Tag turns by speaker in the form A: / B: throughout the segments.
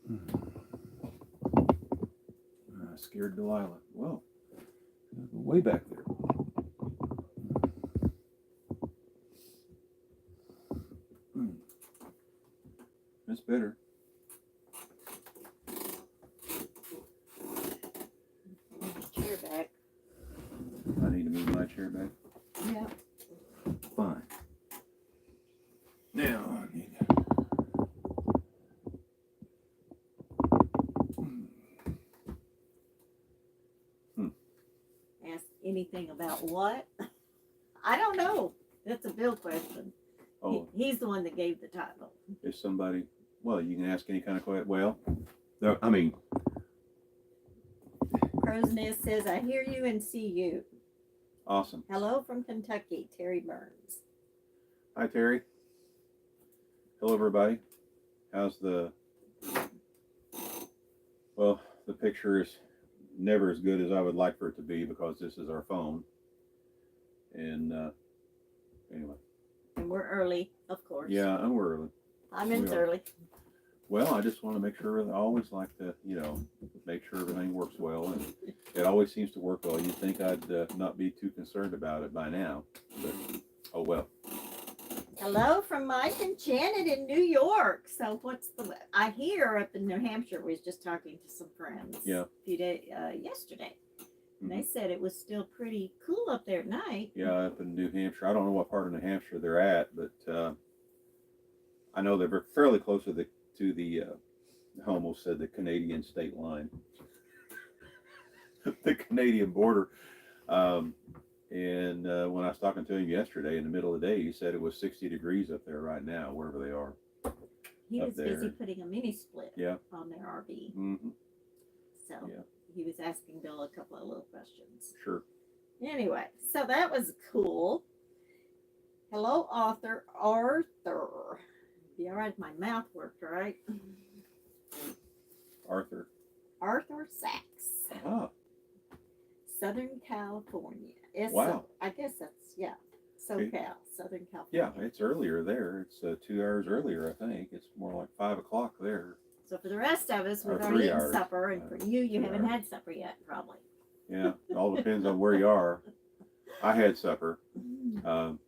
A: I scared Delilah. Whoa, way back there. That's better.
B: Chair back.
A: I need to move my chair back.
B: Yeah.
A: Fine. Now I need.
B: Ask anything about what? I don't know. That's a Bill question.
A: Oh,
B: He's the one that gave the title.
A: if somebody, well, you can ask any kind of question. Well, I mean,
B: Crow's Nest says, I hear you and see you.
A: awesome.
B: Hello from Kentucky, Terry Burns.
A: Hi, Terry. Hello, everybody. How's well, the picture is never as good as I would like for it to be because this is our phone. And anyway.
B: And we're early, of course.
A: Yeah, and we're early.
B: 5 minutes early.
A: Well, I just want to make sure, I always like to, make sure everything works well. And it always seems to work well. You'd think I'd not be too concerned about it by now. But, oh well.
B: Hello from Mike and Janet in New York. So I hear up in New Hampshire, we was just talking to some friends.
A: Yeah.
B: A few days, yesterday. And they said it was still pretty cool up there at night.
A: Yeah, up in New Hampshire. I don't know what part of New Hampshire they're at, but I know they're fairly close to the I almost said the Canadian state line, the Canadian border. And when I was talking to him yesterday in the middle of the day, he said it was 60 degrees up there right now, wherever they are.
B: He was
A: there.
B: busy putting a mini split on their RV.
A: Mm-hmm.
B: So he was asking Bill a couple of little questions.
A: Sure.
B: Anyway, so that was cool. Hello, author Arthur. Be all right if my mouth worked, right?
A: Arthur
B: Sachs.
A: Ah.
B: Southern California.
A: Wow.
B: I guess that's, SoCal, Southern California.
A: Yeah, it's earlier there. It's 2 hours earlier, I think. It's more like 5 o'clock there.
B: So for the rest of us, we've
A: Or
B: already
A: 3
B: eaten
A: hours.
B: supper, and for you, you haven't
A: hours.
B: had supper yet, probably.
A: Yeah, it all depends on where you are. I had supper, and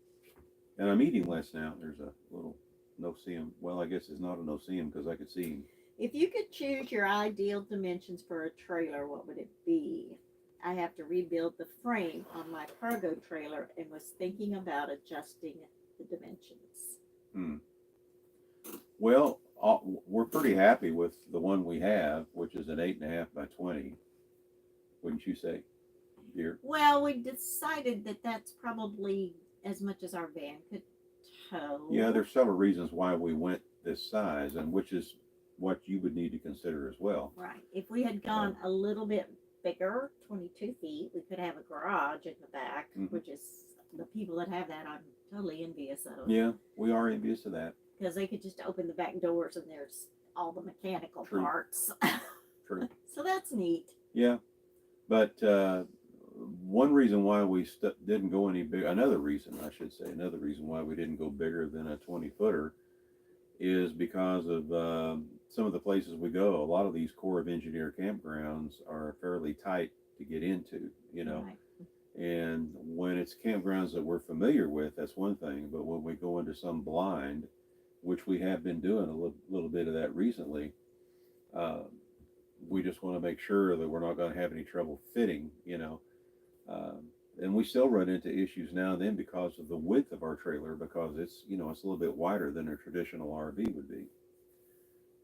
A: I'm eating less now. There's a little no-see-him. Well, I guess it's not a no-see-him because I could see him.
B: If you could choose your ideal dimensions for a trailer, what would it be? I have to rebuild the frame on my cargo trailer and was thinking about adjusting the dimensions.
A: Well, we're pretty happy with the one we have, which is an 8.5 by 20. Wouldn't you say, dear?
B: Well, we decided that that's probably as much as our van could tow.
A: Yeah, there's several reasons why we went this size, and which is what you would need to consider as well.
B: Right. If we had gone a little bit bigger, 22 feet, we could have a garage in the back, which is the people that have that, I'm totally envious of.
A: Yeah, we are envious of that.
B: Because they could just open the back doors and there's all the mechanical
A: True.
B: parts.
A: True.
B: So that's neat.
A: Yeah, but one reason why we didn't go any big, another reason why we didn't go bigger than a 20-footer is because of some of the places we go. A lot of these Corps of Engineer campgrounds are fairly tight to get into,
B: Right.
A: And when it's campgrounds that we're familiar with, that's one thing. But when we go into some blind, which we have been doing a little bit of that recently, we just want to make sure that we're not going to have any trouble fitting, and we still run into issues now and then because of the width of our trailer, because it's, it's a little bit wider than a traditional RV would be.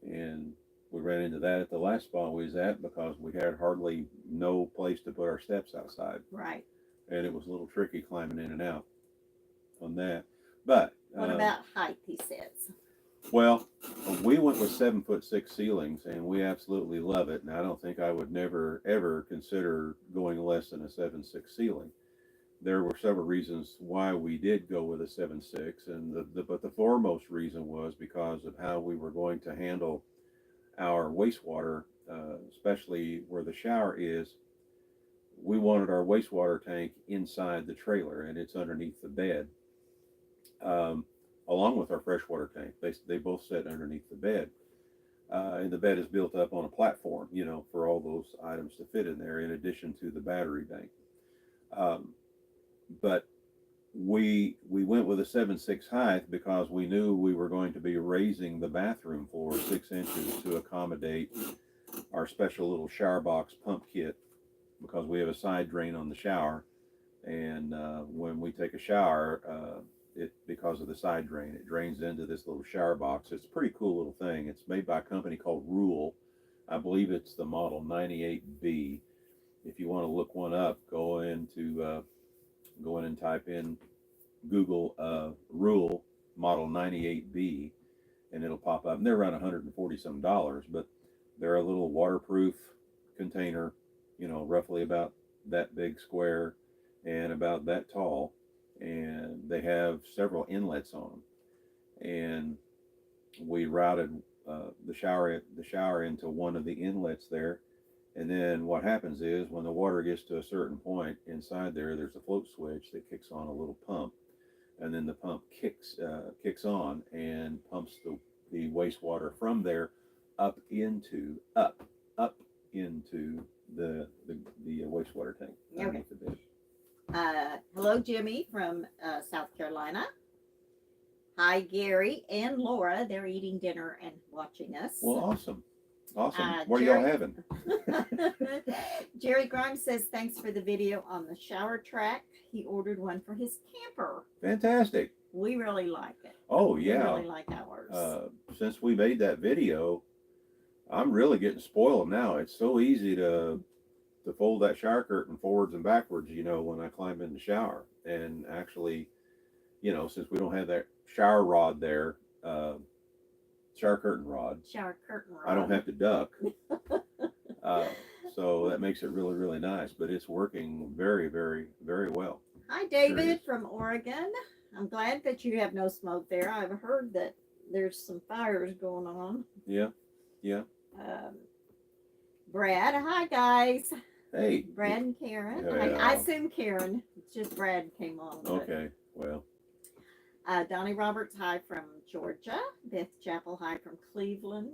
A: And we ran into that at the last spot we was at because we had hardly no place to put our steps outside.
B: Right.
A: And it was a little tricky climbing in and out on that. But
B: what about height, he says?
A: Well, we went with 7'6" ceilings, and we absolutely love it. And I don't think I would never ever consider going less than a 7'6" ceiling. There were several reasons why we did go with a 7'6", and but the foremost reason was because of how we were going to handle our wastewater, especially where the shower is. We wanted our wastewater tank inside the trailer, and it's underneath the bed, along with our freshwater tank. They both sit underneath the bed. And the bed is built up on a platform, for all those items to fit in there, in addition to the battery bank. Um, but we went with a 7'6" height because we knew we were going to be raising the bathroom floor 6 inches to accommodate our special little shower box pump kit, because we have a side drain on the shower, and when we take a shower, because of the side drain, it drains into this little shower box. It's a pretty cool little thing. It's made by a company called Rule. I believe it's the model 98B. If you want to look one up, go in and type in Google Rule model 98B, and it'll pop up. And they're around 140 some dollars, but they're a little waterproof container, roughly about that big square and about that tall, and they have several inlets on them. And we routed the shower into one of the inlets there. And then what happens is, when the water gets to a certain point inside there, there's a float switch that kicks on a little pump, and then the pump kicks on and pumps the wastewater from there up into the wastewater tank underneath the bed.
B: Hello, Jimmy from South Carolina. Hi, Gary and Laura. They're eating dinner and watching us.
A: Well, awesome. What are y'all having?
B: Jerry Grimes says, thanks for the video on the shower track. He ordered one for his camper.
A: Fantastic.
B: We really like it.
A: Oh, yeah.
B: We really like ours.
A: Since we made that video, I'm really getting spoiled now. It's so easy to fold that shower curtain forwards and backwards, when I climb in the shower. And actually, since we don't have that shower rod there, shower curtain rod, I don't have to duck. So that makes it really, really nice. But it's working very, very, very well.
B: Hi, David from Oregon. I'm glad that you have no smoke there. I've heard that there's some fires going on.
A: Yeah.
B: Brad, hi guys.
A: Hey.
B: Brad and Karen.
A: Yeah.
B: I assume Karen. It's just Brad came on.
A: Okay. Well.
B: Donnie Roberts, hi from Georgia. Beth Chapel, hi from Cleveland.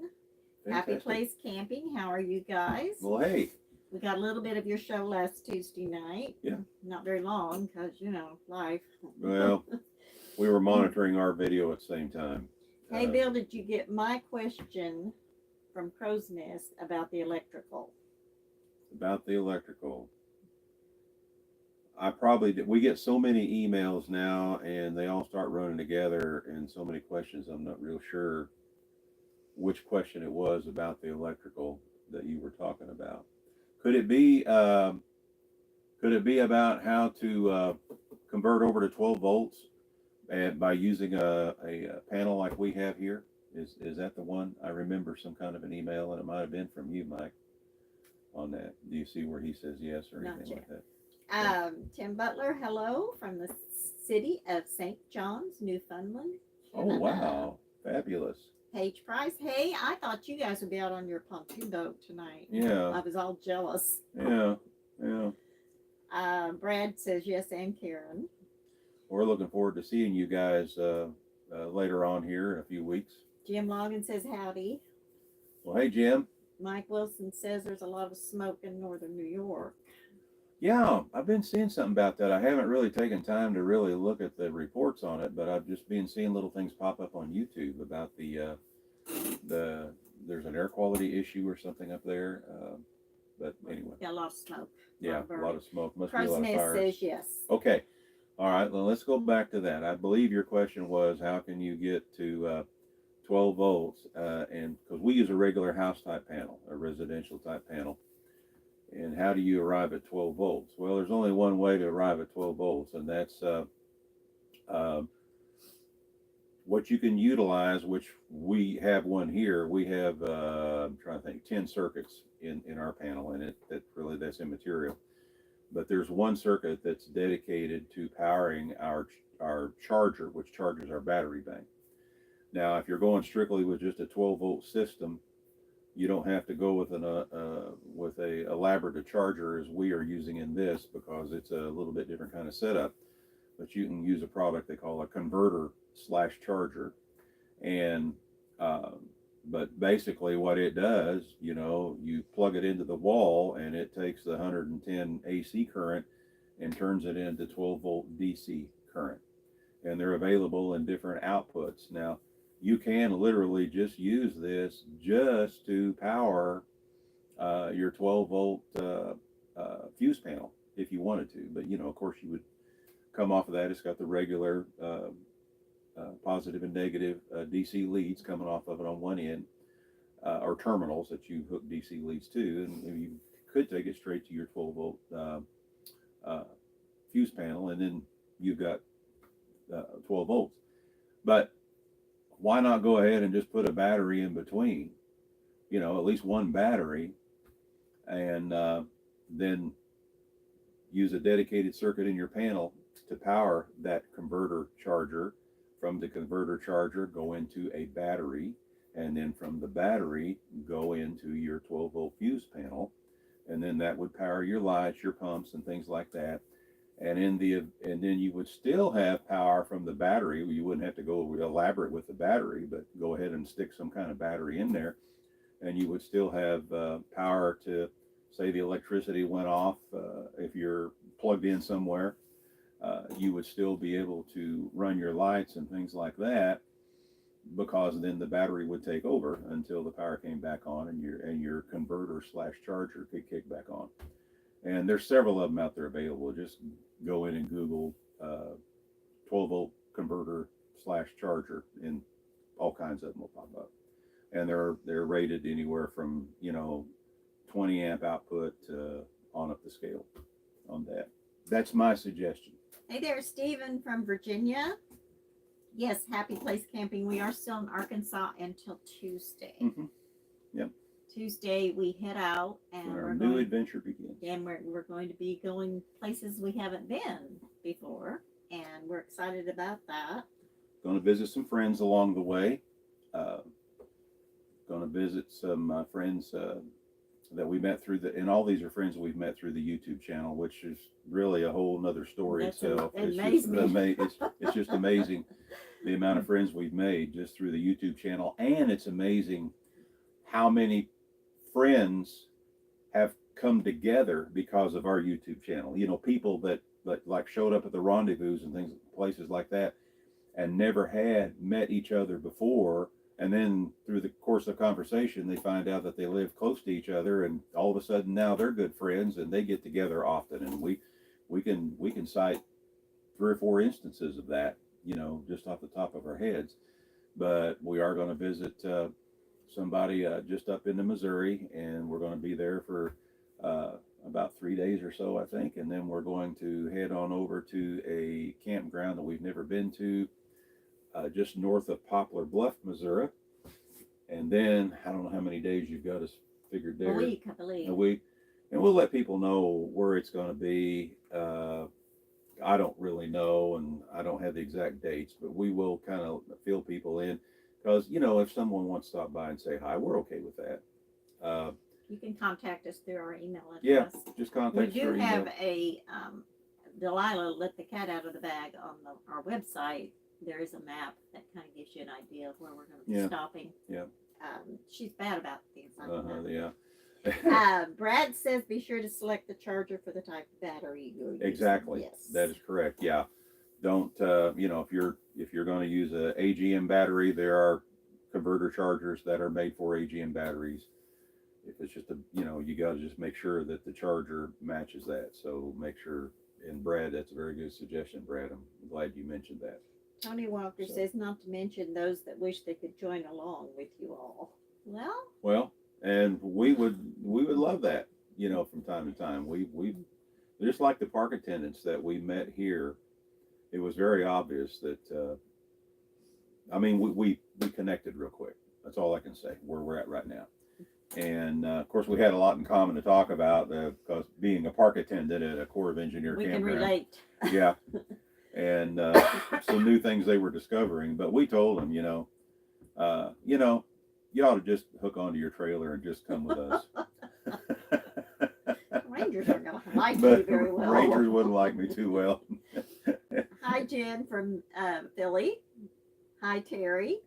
A: Fantastic.
B: Happy Place Camping. How are you guys?
A: Well, hey.
B: We got a little bit of your show last Tuesday night.
A: Yeah.
B: Not very long because, life.
A: Well, we were monitoring our video at the same time.
B: Hey, Bill, did you get my question from Crow's Nest about the electrical?
A: About the electrical. I probably did. We get so many emails now, and they all start running together, and so many questions. I'm not real sure which question it was about the electrical that you were talking about. Could it be about how to convert over to 12 volts by using a panel like we have here? Is that the one? I remember some kind of an email, and it might have been from you, Mike, on that. Do you see where he says yes or anything like that?
B: Tim Butler, hello from the city of St. John's, Newfoundland.
A: Oh, wow. Fabulous.
B: Paige Price, hey, I thought you guys would be out on your pontoon boat tonight.
A: Yeah.
B: I was all jealous.
A: Yeah.
B: Brad says yes, and Karen.
A: We're looking forward to seeing you guys later on here in a few weeks.
B: Jim Logan says howdy.
A: Well, hey, Jim.
B: Mike Wilson says there's a lot of smoke in northern New York.
A: Yeah, I've been seeing something about that. I haven't really taken time to really look at the reports on it, but I've just been seeing little things pop up on YouTube about there's an air quality issue or something up there. But anyway.
B: Yeah, a lot of smoke.
A: Yeah, a lot of smoke. Must be a
B: Crow's
A: lot of
B: Nest
A: fires.
B: says yes.
A: Okay. All right. Well, let's go back to that. I believe your question was, how can you get to 12 volts? And because we use a regular house type panel, a residential type panel. And how do you arrive at 12 volts? Well, there's only one way to arrive at 12 volts, and that's what you can utilize, which we have one here. We have, I'm trying to think, 10 circuits in our panel, and that's immaterial. But there's one circuit that's dedicated to powering our charger, which charges our battery bank. Now, if you're going strictly with just a 12 volt system, you don't have to go with a elaborate charger as we are using in this, because it's a little bit different kind of setup. But you can use a product they call a converter/charger, and But basically what it does, you plug it into the wall and it takes the 110 AC current and turns it into 12-volt DC current. And they're available in different outputs. Now, you can literally just use this just to power your 12-volt fuse panel if you wanted to. But, of course, you would come off of that. It's got the regular positive and negative DC leads coming off of it on one end, or terminals that you hook DC leads to, and you could take it straight to your 12-volt fuse panel, and then you've got 12 volts. But why not go ahead and just put a battery in between, at least one battery, and then use a dedicated circuit in your panel to power that converter charger. From the converter charger, go into a battery, and then from the battery, go into your 12-volt fuse panel, and then that would power your lights, your pumps, and things like that. And then you would still have power from the battery. You wouldn't have to go elaborate with the battery, but go ahead and stick some kind of battery in there, and you would still have power to, say, the electricity went off. If you're plugged in somewhere, you would still be able to run your lights and things like that, because then the battery would take over until the power came back on, and your converter / charger could kick back on. And there's several of them out there available. Just go in and Google 12-volt converter / charger, and all kinds of them will pop up. And they're rated anywhere from 20 amp output on up the scale on that. That's my suggestion.
B: Hey there, Stephen from Virginia. Yes, happy place camping. We are still in Arkansas until Tuesday.
A: Mm-hmm. Yep.
B: Tuesday we head out, and
A: our new adventure begins.
B: And we're going to be going places we haven't been before, and we're excited about that.
A: Going to visit some friends along the way. Going to visit some friends that we met through and all these are friends that we've met through the YouTube channel, which is really a whole nother story itself. It's just amazing the amount of friends we've made just through the YouTube channel, and it's amazing how many friends have come together because of our YouTube channel. People that like showed up at the Rendezvous and things, places like that, and never had met each other before. And then through the course of conversation, they find out that they live close to each other, and all of a sudden now they're good friends and they get together often. And we can cite 3 or 4 instances of that, just off the top of our heads. But we are going to visit somebody just up into Missouri, and we're going to be there for about 3 days or so, I think. And then we're going to head on over to a campground that we've never been to, just north of Poplar Bluff, Missouri. And then I don't know how many days you've got us figured there.
B: A week, I believe.
A: A week. And we'll let people know where it's going to be. I don't really know, and I don't have the exact dates, but we will kind of fill people in, because if someone wants to stop by and say hi, we're okay with that.
B: You can contact us through our email address.
A: Yeah, just contact us.
B: We do have a Delilah let the cat out of the bag on our website. There is a map that kind of gives you an idea of where we're going to be stopping.
A: Yeah.
B: She's bad about things like that.
A: Yeah.
B: Brad says be sure to select the charger for the type of battery you're using.
A: Exactly.
B: Yes.
A: That is correct. Yeah. Don't if you're going to use a AGM battery, there are converter chargers that are made for AGM batteries. If it's just you got to just make sure that the charger matches that. So make sure. And Brad, that's a very good suggestion, Brad. I'm glad you mentioned that.
B: Tony Walker says not to mention those that wish they could join along with you all.
A: Well, and we would love that, from time to time. We just like the park attendants that we met here. It was very obvious that we connected real quick. That's all I can say where we're at right now. And of course, we had a lot in common to talk about, because being a park attendant at a Corps of Engineer campground.
B: We can relate.
A: Yeah. And some new things they were discovering. But we told them, you ought to just hook onto your trailer and just come with us.
B: Rangers aren't going to like me very well.
A: Rangers wouldn't like me too well.
B: Hi, Jen from Philly. Hi, Terry.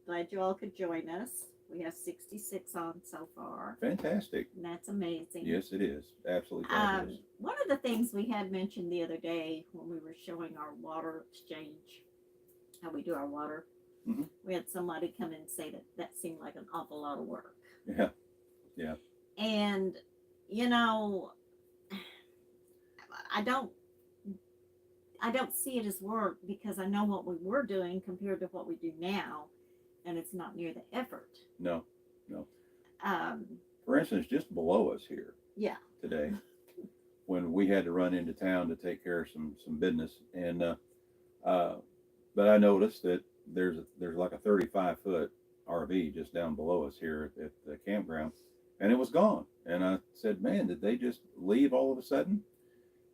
B: Glad you all could join us. We have 66 on so far.
A: Fantastic.
B: And that's amazing.
A: Yes, it is. Absolutely fabulous.
B: One of the things we had mentioned the other day when we were showing our water exchange, how we do our water, we had somebody come in and say that seemed like an awful lot of work.
A: Yeah. Yeah.
B: And, you know, I don't see it as work because I know what we were doing compared to what we do now, and it's not near the effort.
A: No. For instance, just below us here.
B: Yeah.
A: Today, when we had to run into town to take care of some business, and but I noticed that there's like a 35-foot RV just down below us here at the campground, and it was gone. And I said, "Man, did they just leave all of a sudden?"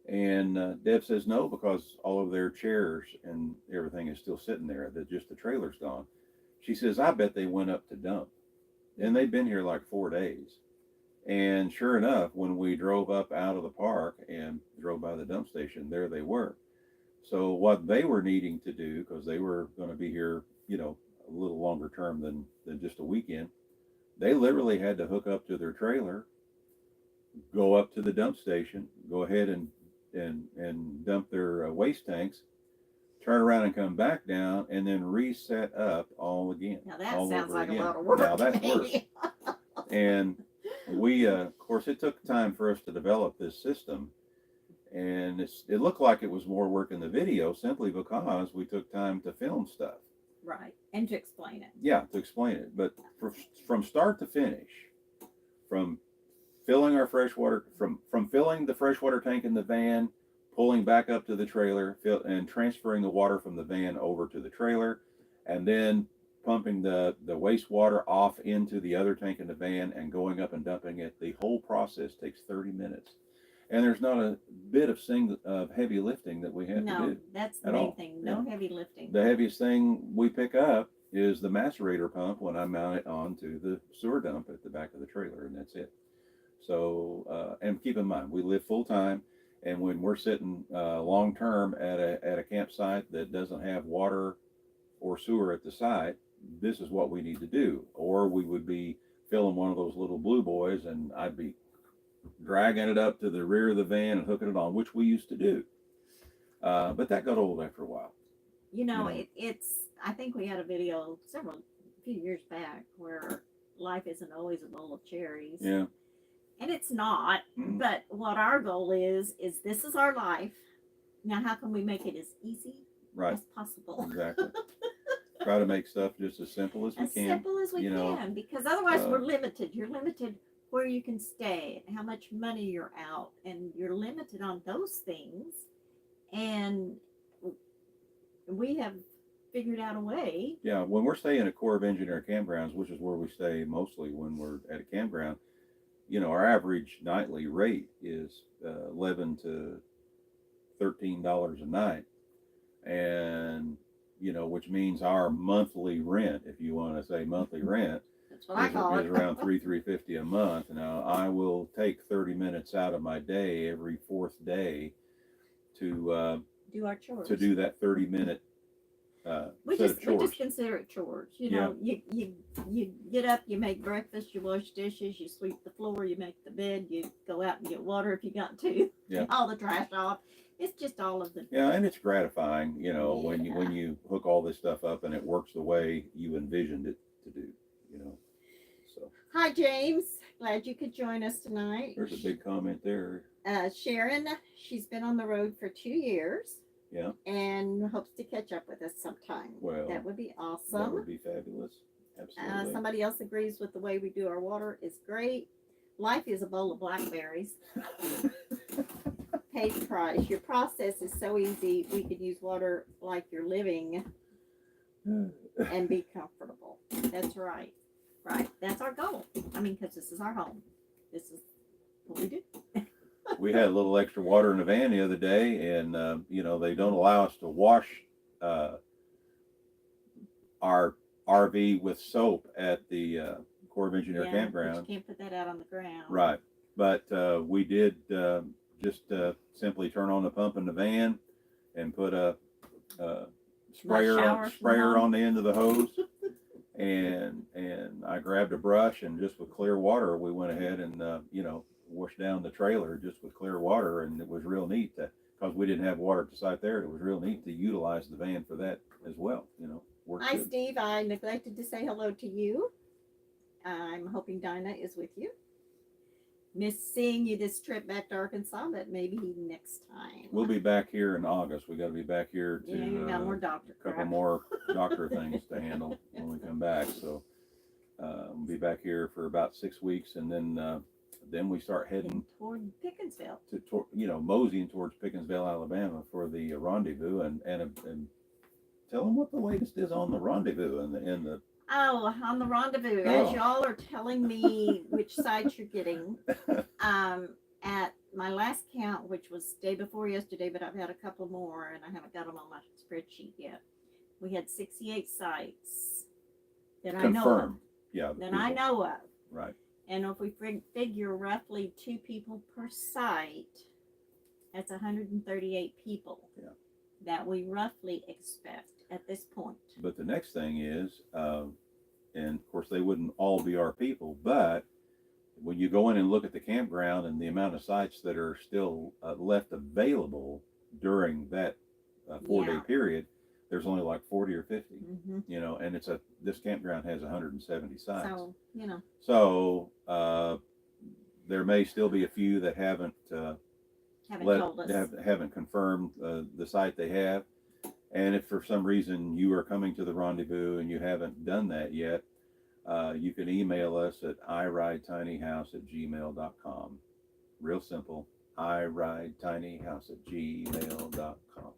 A: And Deb says, "No, because all of their chairs and everything is still sitting there. That just the trailer's gone." She says, "I bet they went up to dump," and they've been here like 4 days. And sure enough, when we drove up out of the park and drove by the dump station, there they were. So what they were needing to do, because they were going to be here, you know, a little longer term than just a weekend, they literally had to hook up to their trailer, go up to the dump station, go ahead and dump their waste tanks, turn around and come back down, and then reset up all again.
B: Now that
A: all
B: sounds
A: over
B: like
A: again.
B: a lot of work.
A: Now that's
B: to
A: work.
B: me.
A: And we, of course, it took time for us to develop this system, and it looked like it was more work in the video simply because we took time to film stuff.
B: Right, and to explain it.
A: Yeah, to explain it. But from start to finish, from filling our freshwater, from filling the freshwater tank in the van, pulling back up to the trailer, and transferring the water from the van over to the trailer, and then pumping the wastewater off into the other tank in the van and going up and dumping it. The whole process takes 30 minutes. And there's not a bit of heavy lifting that we have to do.
B: No, that's the
A: at
B: main
A: all.
B: thing. No heavy lifting.
A: The heaviest thing we pick up is the macerator pump when I mount it onto the sewer dump at the back of the trailer, and that's it. So, and keep in mind, we live full time, and when we're sitting long term at a campsite that doesn't have water or sewer at the site, this is what we need to do. Or we would be filling one of those little blue boys, and I'd be dragging it up to the rear of the van and hooking it on, which we used to do. But that got old after a while.
B: You know, it's, I think we had a video a few years back where life isn't always a bowl of cherries.
A: Yeah.
B: And it's not, but what our goal is this is our life. Now, how can we make it as easy
A: Right.
B: as possible?
A: Exactly. Try to make stuff just as simple as we
B: As
A: can.
B: simple as we
A: know,
B: can, because otherwise we're limited. You're limited where you can stay, how much money you're out, and you're limited on those things. And we have figured out a way.
A: Yeah, when we're staying at Corps of Engineer campgrounds, which is where we stay mostly when we're at a campground, you know, our average nightly rate is $11 to $13 a night, and you know, which means our monthly rent, if you want to say monthly rent,
B: That's what I call
A: is
B: it.
A: around $350 a month. Now, I will take 30 minutes out of my day every fourth day to
B: do our chores.
A: to do that 30-minute
B: we
A: set of chores.
B: just consider it chores. You know, you get up, you make breakfast, you wash dishes, you sweep the floor, you make the bed, you go out and get water if you got to.
A: Yeah.
B: All the trash off. It's just all of the.
A: Yeah, and it's gratifying, you know, when you hook all this stuff up and it works the way you envisioned it to do, you know. So.
B: Hi, James. Glad you could join us tonight.
A: There's a big comment there.
B: Sharon, she's been on the road for 2 years.
A: Yeah.
B: And hopes to catch up with us sometime.
A: Well,
B: that would be awesome.
A: That would be fabulous. Absolutely.
B: Somebody else agrees with the way we do our water is great. Life is a bowl of blackberries. Paid price. Your process is so easy. We could use water like you're living and be comfortable. That's right. Right. That's our goal. I mean, because this is our home. This is what we do.
A: We had a little extra water in the van the other day, and you know, they don't allow us to wash our RV with soap at the Corps of Engineer campground.
B: You can't put that out on the ground.
A: Right. But we did just simply turn on the pump in the van and put a sprayer on the end of the hose, and I grabbed a brush and just with clear water, we went ahead and washed down the trailer just with clear water, and it was real neat because we didn't have water at the site there. It was real neat to utilize the van for that as well. Worked
B: Hi,
A: good.
B: Steve. I neglected to say hello to you. I'm hoping Dinah is with you. Miss seeing you this trip back to Arkansas, but maybe next time.
A: We'll be back here in August. We got to be back here to
B: You got more doctor
A: a couple
B: crap.
A: more doctor things to handle when we come back. So we'll be back here for about 6 weeks, and then we start heading
B: toward Pickersville.
A: Moseying towards Pickersville, Alabama for the rendezvous, and tell them what the latest is on the rendezvous and the.
B: Oh, on the rendezvous, as y'all are telling me which sites you're getting, at my last count, which was day before yesterday, but I've had a couple more and I haven't got them on my spreadsheet yet. We had 68 sites that I know of.
A: Yeah.
B: That I know of.
A: Right.
B: And if we figure roughly 2 people per site, that's 138 people.
A: Yeah.
B: That we roughly expect at this point.
A: But the next thing is, and of course they wouldn't all be our people, but when you go in and look at the campground and the amount of sites that are still left available during that 4-day period, there's only like 40 or 50, and this campground has 170 sites.
B: So,
A: So there may still be a few that haven't
B: told us.
A: haven't confirmed the site they have. And if for some reason you are coming to the rendezvous and you haven't done that yet, you can email us at iridetinyhouse@gmail.com. Real simple, iridetinyhouse@gmail.com.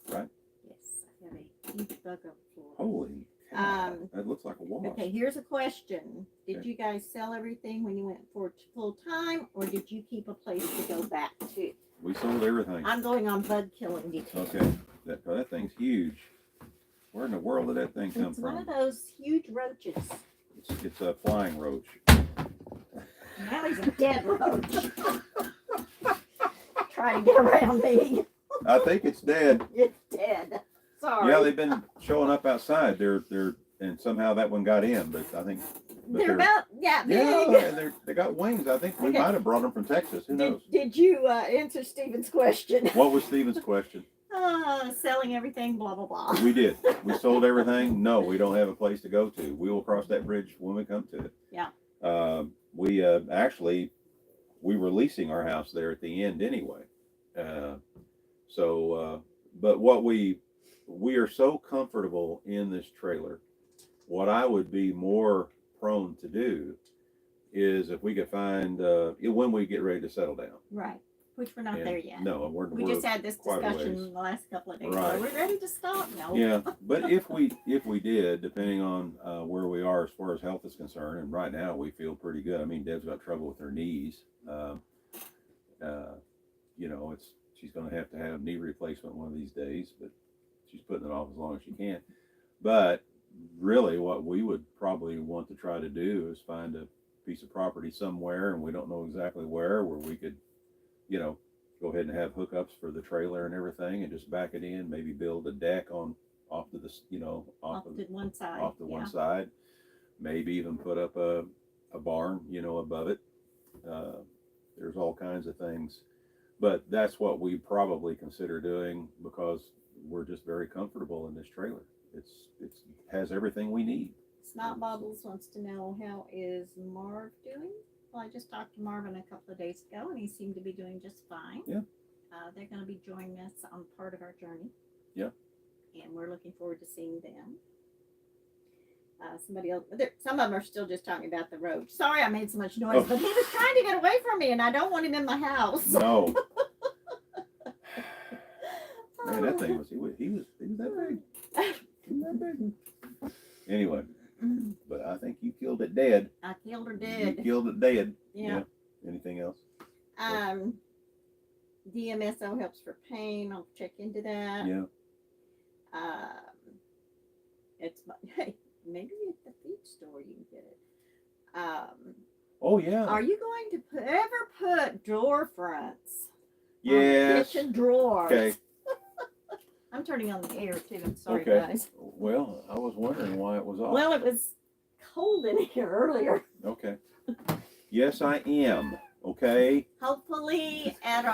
A: Right?
B: Yes, I have a huge bug on the floor.
A: Holy cow, that looks like a wash.
B: Okay, here's a question. Did
A: Okay.
B: you guys sell everything when you went for full time, or did you keep a place to go back to?
A: We sold everything.
B: I'm going on bug killing details.
A: Okay, that thing's huge. Where in the world did that thing come
B: It's one
A: from?
B: of those huge roaches.
A: It's a flying roach.
B: Now he's a dead roach. Trying to get around me.
A: I think it's dead.
B: It's dead. Sorry.
A: Yeah, they've been showing up outside. They're and somehow that one got in, but I think
B: they're about big.
A: Yeah, they got wings. I think we
B: Okay.
A: might have brought them from Texas. Who knows?
B: Did you answer Stephen's question?
A: What was Stephen's question?
B: Selling everything, blah blah blah.
A: We did. We sold everything. No, we don't have a place to go to. We will cross that bridge when we come to it.
B: Yeah.
A: We actually we were leasing our house there at the end anyway. But what we are so comfortable in this trailer. What I would be more prone to do is if we could find when we get ready to settle down.
B: Right. Which we're not there yet.
A: No,
B: we just had this discussion in the last couple of days.
A: Right.
B: Are we ready to stop? No.
A: Yeah, but if we did, depending on where we are as far as health is concerned, and right now we feel pretty good. I mean, Deb's got trouble with her knees. She's going to have knee replacement one of these days, but she's putting it off as long as she can. But really, what we would probably want to try to do is find a piece of property somewhere, and we don't know exactly where we could, go ahead and have hookups for the trailer and everything, and just back it in. Maybe build a deck off to one side. Maybe even put up a barn, above it. There's all kinds of things, but that's what we probably consider doing because we're just very comfortable in this trailer. It has everything we need.
B: Snot Bubbles wants to know, how is Marv doing? Well, I just talked to Marvin a couple of days ago, and he seemed to be doing just fine.
A: Yeah.
B: They're going to be joining us on part of our journey.
A: Yeah.
B: And we're looking forward to seeing them. Somebody else, some of them are still just talking about the road. Sorry I made so much noise, but he was trying to get away from me, and I don't want him in my house.
A: No. Man, that thing was that big. He was that big. Anyway, but I think you killed it dead.
B: I killed her dead.
A: You killed it dead.
B: Yeah.
A: Anything else?
B: DMSO helps for pain. I'll check into that.
A: Yeah.
B: Hey, maybe at the feed store you can get it.
A: Oh yeah.
B: Are you going to ever put drawer fronts?
A: Yes.
B: Kitchen drawers.
A: Okay.
B: I'm turning on the air too. I'm sorry,
A: Okay.
B: guys.
A: Well, I was wondering why it was off.
B: Well, it was cold in here earlier.
A: Okay. Yes, I am. Okay.
B: Hopefully at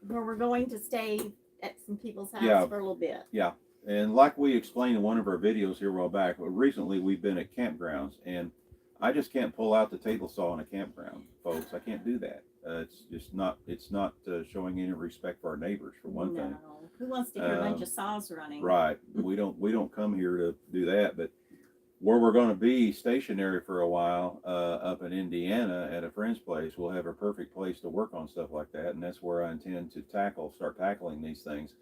B: where we're going to stay at some people's house
A: Yeah.
B: for a little bit.
A: Yeah. And like we explained in one of our videos here a while back, recently we've been at campgrounds, and I just can't pull out the table saw in a campground, folks. I can't do that. It's just not. It's not showing any respect for our neighbors, for one thing.
B: No. Who wants to hear a bunch of saws running?
A: Right. We don't come here to do that. But where we're going to be stationary for a while, up in Indiana at a friend's place, we'll have a perfect place to work on stuff like that, and that's where I intend to start tackling these things.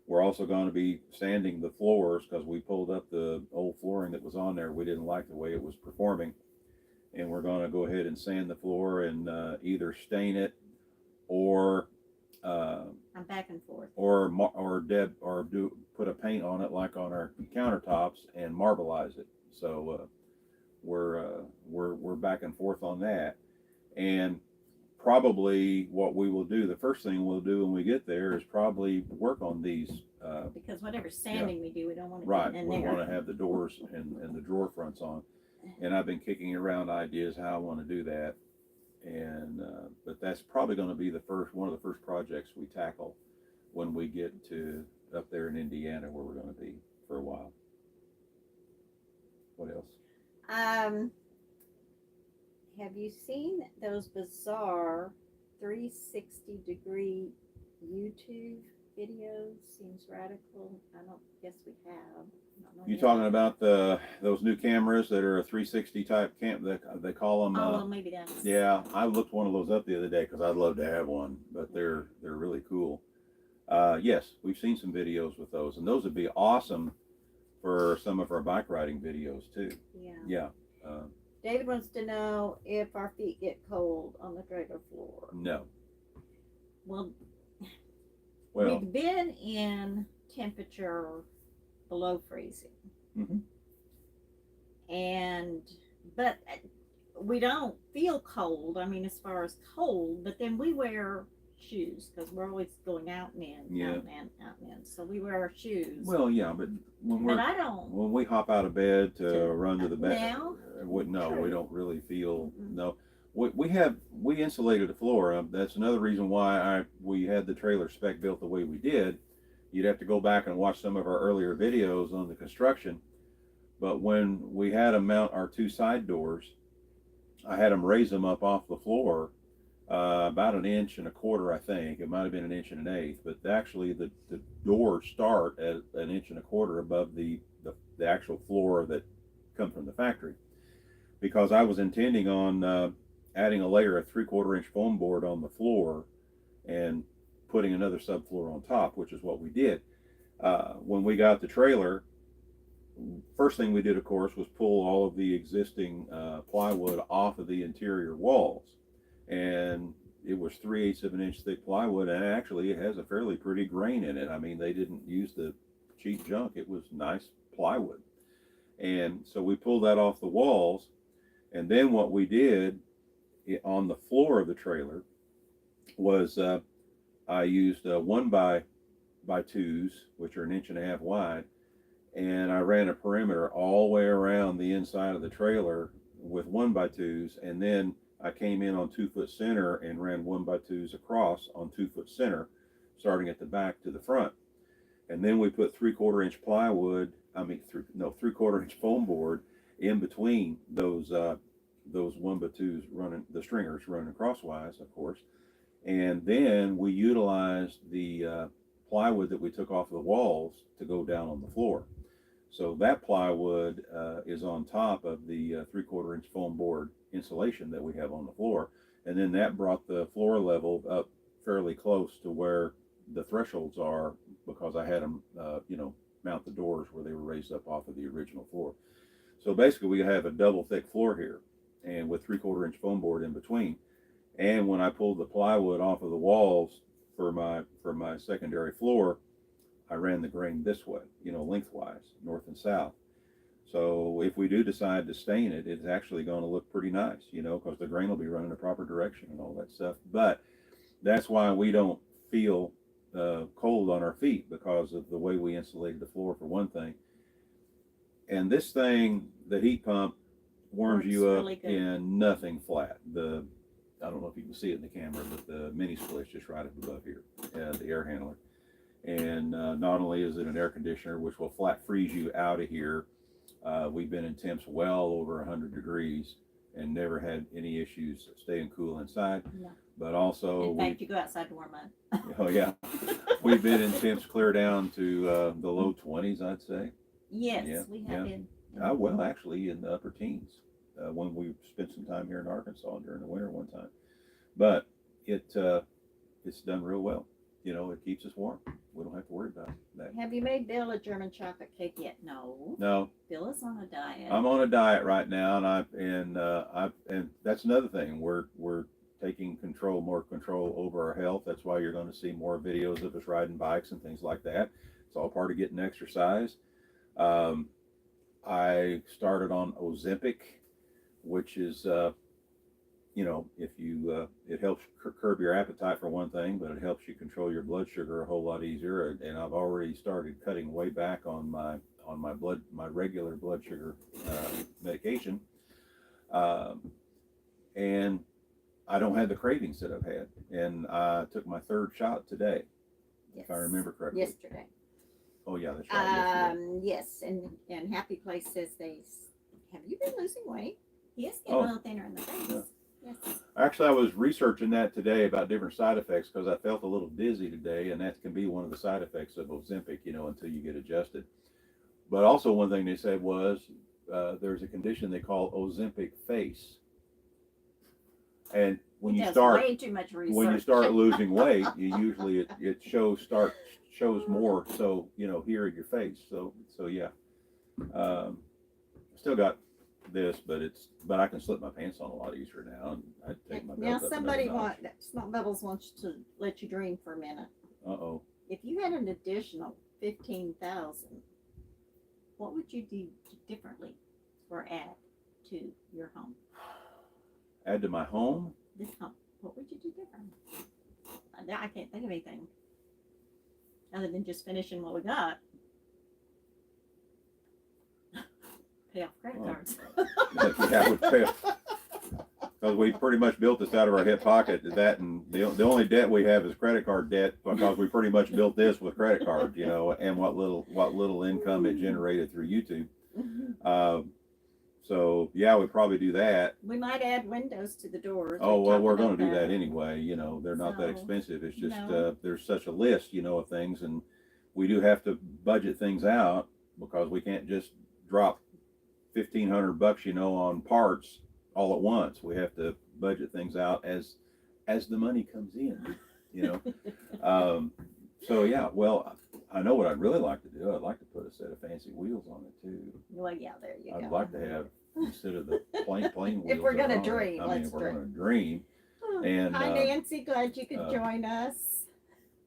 A: We're also going to be sanding the floors because we pulled up the old flooring that was on there. We didn't like the way it was performing, and we're going to go ahead and sand the floor and either stain it or
B: I'm back and forth.
A: or put a paint on it like on our countertops and marbleize it. So we're back and forth on that, and probably what we will do, the first thing we'll do when we get there is probably work on these.
B: Because whatever sanding we do, we don't want to
A: Right,
B: get in
A: we
B: there.
A: want to have the doors and the drawer fronts on, and I've been kicking around ideas how I want to do that, and but that's probably going to be one of the first projects we tackle when we get to up there in Indiana where we're going to be for a while. What else?
B: Have you seen those bizarre 360-degree YouTube videos? Seems radical. I don't guess we have.
A: You talking about those new cameras that are a 360 type they call them?
B: Oh, well, maybe that's.
A: Yeah, I looked one of those up the other day because I'd love to have one, but they're really cool. Yes, we've seen some videos with those, and those would be awesome for some of our bike riding videos too.
B: Yeah.
A: Yeah.
B: David wants to know if our feet get cold on the trailer floor.
A: No.
B: Well,
A: Well.
B: we've been in temperature below freezing.
A: Mm-hmm.
B: But we don't feel cold. I mean, as far as cold, but then we wear shoes because we're always going out and in,
A: Yeah.
B: out and in, out and in. So we wear our shoes.
A: Well, yeah, but
B: I don't.
A: when we hop out of bed to run to the bed,
B: Now?
A: no,
B: True.
A: we don't really feel.
B: Mm-mm.
A: No. We insulated the floor. That's another reason why we had the trailer spec built the way we did. You'd have to go back and watch some of our earlier videos on the construction. But when we had to mount our two side doors, I had them raise them up off the floor about 1.25 inches, I think. It might have been 1 1/8 inches, but actually the doors start at 1.25 inches above the actual floor that come from the factory. Because I was intending on adding a layer of 3/4 inch foam board on the floor and putting another subfloor on top, which is what we did. When we got the trailer, first thing we did, of course, was pull all of the existing plywood off of the interior walls. And it was 3/8 of an inch thick plywood, and actually it has a fairly pretty grain in it. I mean, they didn't use the cheap junk. It was nice plywood. And so we pulled that off the walls, and then what we did on the floor of the trailer was I used 1x2s, which are 1.5 inches wide, and I ran a perimeter all the way around the inside of the trailer with 1x2s, and then I came in on 2-foot center and ran 1x2s across on 2-foot center, starting at the back to the front. And then we put 3/4 inch plywood, 3/4 inch foam board in between those 1x2s running, the stringers running crosswise, of course. And then we utilized the plywood that we took off the walls to go down on the floor. So that plywood is on top of the 3/4 inch foam board insulation that we have on the floor. And then that brought the floor level up fairly close to where the thresholds are, because I had them, mount the doors where they were raised up off of the original floor. So basically we have a double thick floor here, and with 3/4 inch foam board in between. And when I pulled the plywood off of the walls for my secondary floor, I ran the grain this way, lengthwise, north and south. So if we do decide to stain it, it's actually going to look pretty nice, because the grain will be running the proper direction and all that stuff. But that's why we don't feel cold on our feet, because of the way we insulated the floor, for one thing. And this thing, the heat pump warms
B: Works
A: you up
B: really good.
A: in nothing flat. I don't know if you can see it in the camera, but the mini split's just right up above here, the air handler. And not only is it an air conditioner, which will flat freeze you out of here, we've been in temps well over 100 degrees and never had any issues staying cool inside.
B: No.
A: But also,
B: In fact, you go outside to warm up.
A: oh yeah, we've been in temps clear down to the low 20s, I'd say.
B: Yes,
A: Yeah,
B: we have
A: yeah.
B: been.
A: Well, actually, in the upper teens when we spent some time here in Arkansas during the winter one time. But it's done real well. You know, it keeps us warm. We don't have to worry about that.
B: Have you made Bill a German chocolate cake yet? No.
A: No,
B: Bill is on a diet.
A: I'm on a diet right now, and that's another thing. We're taking more control over our health. That's why you're going to see more videos of us riding bikes and things like that. It's all part of getting exercise. I started on Ozempic, which is if you it helps curb your appetite for one thing, but it helps you control your blood sugar a whole lot easier. And I've already started cutting way back on my regular blood sugar medication, and I don't have the cravings that I've had. And I took my third shot today,
B: Yes.
A: if I remember correctly.
B: Yesterday.
A: Oh yeah, that's right. Yesterday.
B: Yes, and Happy Place says have you been losing weight? He is getting
A: Oh.
B: a little thinner in the face.
A: Yeah.
B: Yes.
A: Actually, I was researching that today about different side effects because I felt a little dizzy today, and that can be one of the side effects of Ozempic, until you get adjusted. But also one thing they said was there's a condition they call Ozempic face. And when
B: He
A: you
B: does
A: start
B: way too much research.
A: when you start losing weight, you usually it shows more. So here in your face. So yeah, still got this, but I can slip my pants on a lot easier now, and I take my belt
B: Now
A: up
B: somebody
A: another notch.
B: Smart Bubbles wants to let you dream for a minute.
A: Uh-oh.
B: If you had an additional 15,000, what would you do differently or add to your home?
A: Add to my home?
B: This home, what would you do differently? I can't think of anything other than just finishing what we got. Pay off credit
A: Well,
B: cards.
A: Yeah, we pay because we pretty much built this out of our hip pocket. That and the only debt we have is credit card debt because we pretty much built this with credit cards, and what little income it generated through YouTube. So yeah, we'd probably do that.
B: We might add windows to the doors.
A: Oh
B: We
A: well,
B: talked
A: we're
B: about
A: going to do that anyway. They're not that
B: So,
A: expensive. It's just
B: no.
A: there's such a list, of things, and we do have to budget things out because we can't just drop $1,500, on parts all at once. We have to budget things out as the money comes in, So yeah, well, I know what I'd really like to do. I'd like to put a set of fancy wheels on it too.
B: Well, yeah, there you go.
A: I'd like to have instead of the plain wheels.
B: If we're
A: that are
B: gonna
A: on it.
B: dream,
A: I mean,
B: let's
A: if we're
B: dream.
A: gonna dream, and
B: Hi, Nancy. Glad you could join us.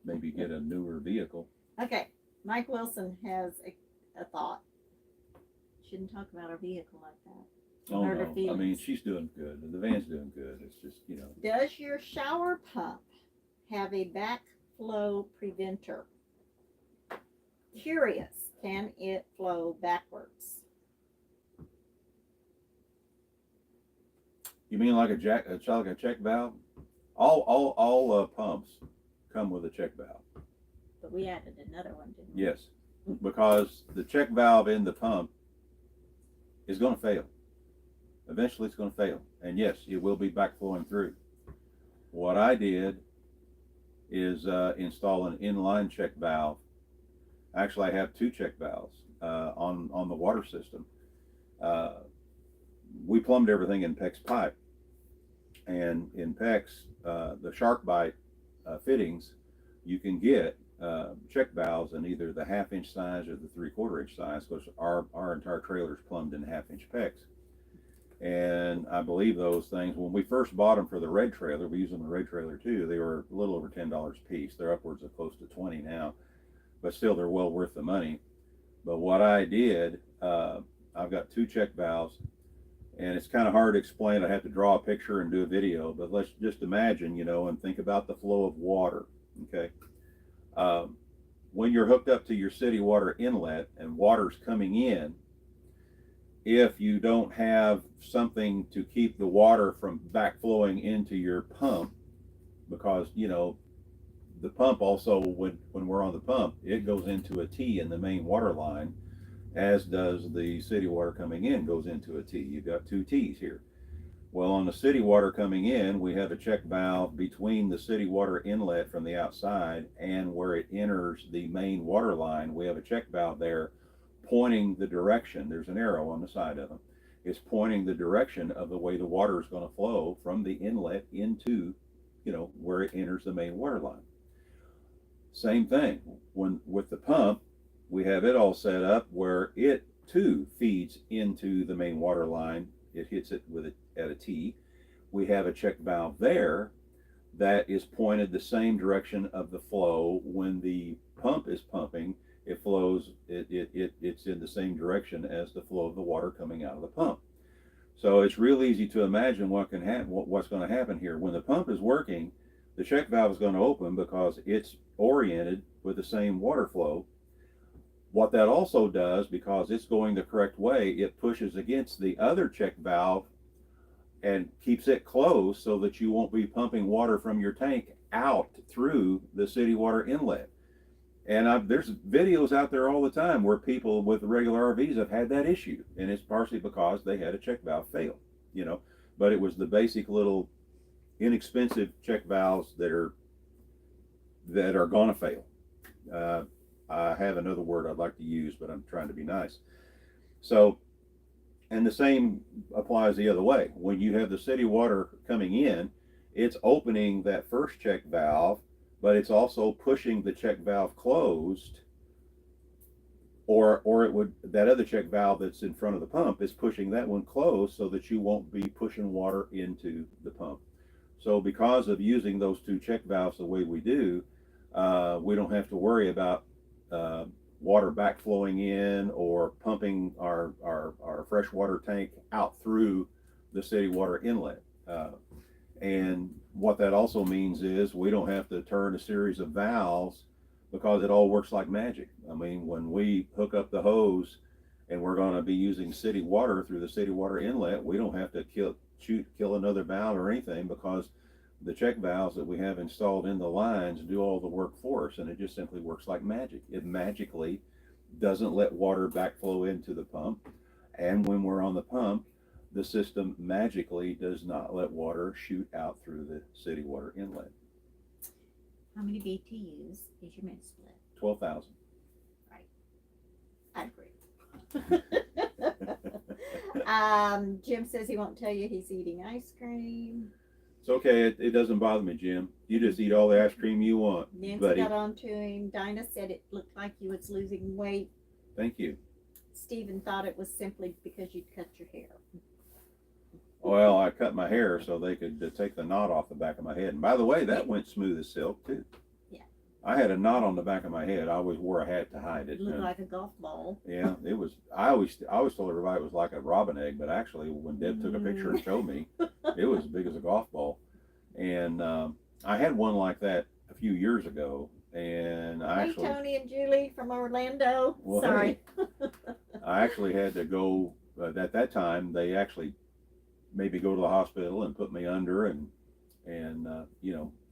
A: maybe get a newer vehicle.
B: Okay, Mike Wilson has a thought. Shouldn't talk about our vehicle like that.
A: Oh
B: Hurt her
A: no, I
B: feelings.
A: mean she's doing good. The van's doing good. It's just
B: Does your shower pump have a backflow preventer? Curious, can it flow backwards?
A: You mean like a check valve? All pumps come with a check valve.
B: But we added another one, didn't we?
A: Yes, because the check valve in the pump is going to fail. Eventually, it's going to fail, and yes, it will be backflowing through. What I did is install an inline check valve. Actually, I have two check valves on the water system. We plumbed everything in PEX pipe, and in PEX, the shark bite fittings, you can get check valves in either the 1/2 inch size or the 3/4 inch size, because our entire trailer is plumbed in 1/2 inch PEX. And I believe those things, when we first bought them for the red trailer, we use them in the red trailer too, they were a little over $10 a piece. They're upwards of close to 20 now, but still they're well worth the money. But what I did, I've got two check valves, and it's kind of hard to explain. I have to draw a picture and do a video, but let's just imagine, and think about the flow of water, okay? When you're hooked up to your city water inlet and water's coming in, if you don't have something to keep the water from backflowing into your pump, because the pump also, when we're on the pump, it goes into a T in the main water line, as does the city water coming in goes into a T. You've got two T's here. Well, on the city water coming in, we have a check valve between the city water inlet from the outside and where it enters the main water line. We have a check valve there pointing the direction. There's an arrow on the side of them. It's pointing the direction of the way the water is going to flow from the inlet into, where it enters the main water line. Same thing with the pump, we have it all set up where it too feeds into the main water line. It hits it at a T. We have a check valve there that is pointed the same direction of the flow. When the pump is pumping, it flows, it's in the same direction as the flow of the water coming out of the pump. So it's real easy to imagine what's going to happen here. When the pump is working, the check valve is going to open because it's oriented with the same water flow. What that also does, because it's going the correct way, it pushes against the other check valve and keeps it closed so that you won't be pumping water from your tank out through the city water inlet. And there's videos out there all the time where people with regular RVs have had that issue, and it's partially because they had a check valve fail, but it was the basic little inexpensive check valves that are going to fail. I have another word I'd like to use, but I'm trying to be nice. So, and the same applies the other way. When you have the city water coming in, it's opening that first check valve, but it's also pushing the check valve closed, or it would, that other check valve that's in front of the pump is pushing that one closed so that you won't be pushing water into the pump. So because of using those two check valves the way we do, we don't have to worry about water backflowing in or pumping our freshwater tank out through the city water inlet. And what that also means is we don't have to turn a series of valves, because it all works like magic. I mean, when we hook up the hose and we're going to be using city water through the city water inlet, we don't have to kill another valve or anything, because the check valves that we have installed in the lines do all the work for us, and it just simply works like magic. It magically doesn't let water backflow into the pump, and when we're on the pump, the system magically does not let water shoot out through the city water inlet.
B: How many BTUs is your mint split?
A: 12,000.
B: Right. I agree. Jim says he won't tell you he's eating ice cream.
A: It's okay. It doesn't bother me, Jim. You just eat all the ice cream you want,
B: Nancy
A: buddy.
B: got on to him. Dinah said it looked like you was losing weight.
A: Thank you.
B: Stephen thought it was simply because you'd cut your hair.
A: Well, I cut my hair so they could take the knot off the back of my head. And by the way, that went smooth as silk too.
B: Yeah.
A: I had a knot on the back of my head. I always wore a hat to hide it.
B: It looked like a golf ball.
A: Yeah, it was. I always told everybody it was like a robin egg, but actually, when Deb took a picture and showed me, it was as big as a golf ball. And I had one like that a few years ago, and
B: Hey, Tony and Julie from Orlando.
A: Well,
B: sorry.
A: Hey, I actually had to go. At that time, they actually made me go to the hospital and put me under, and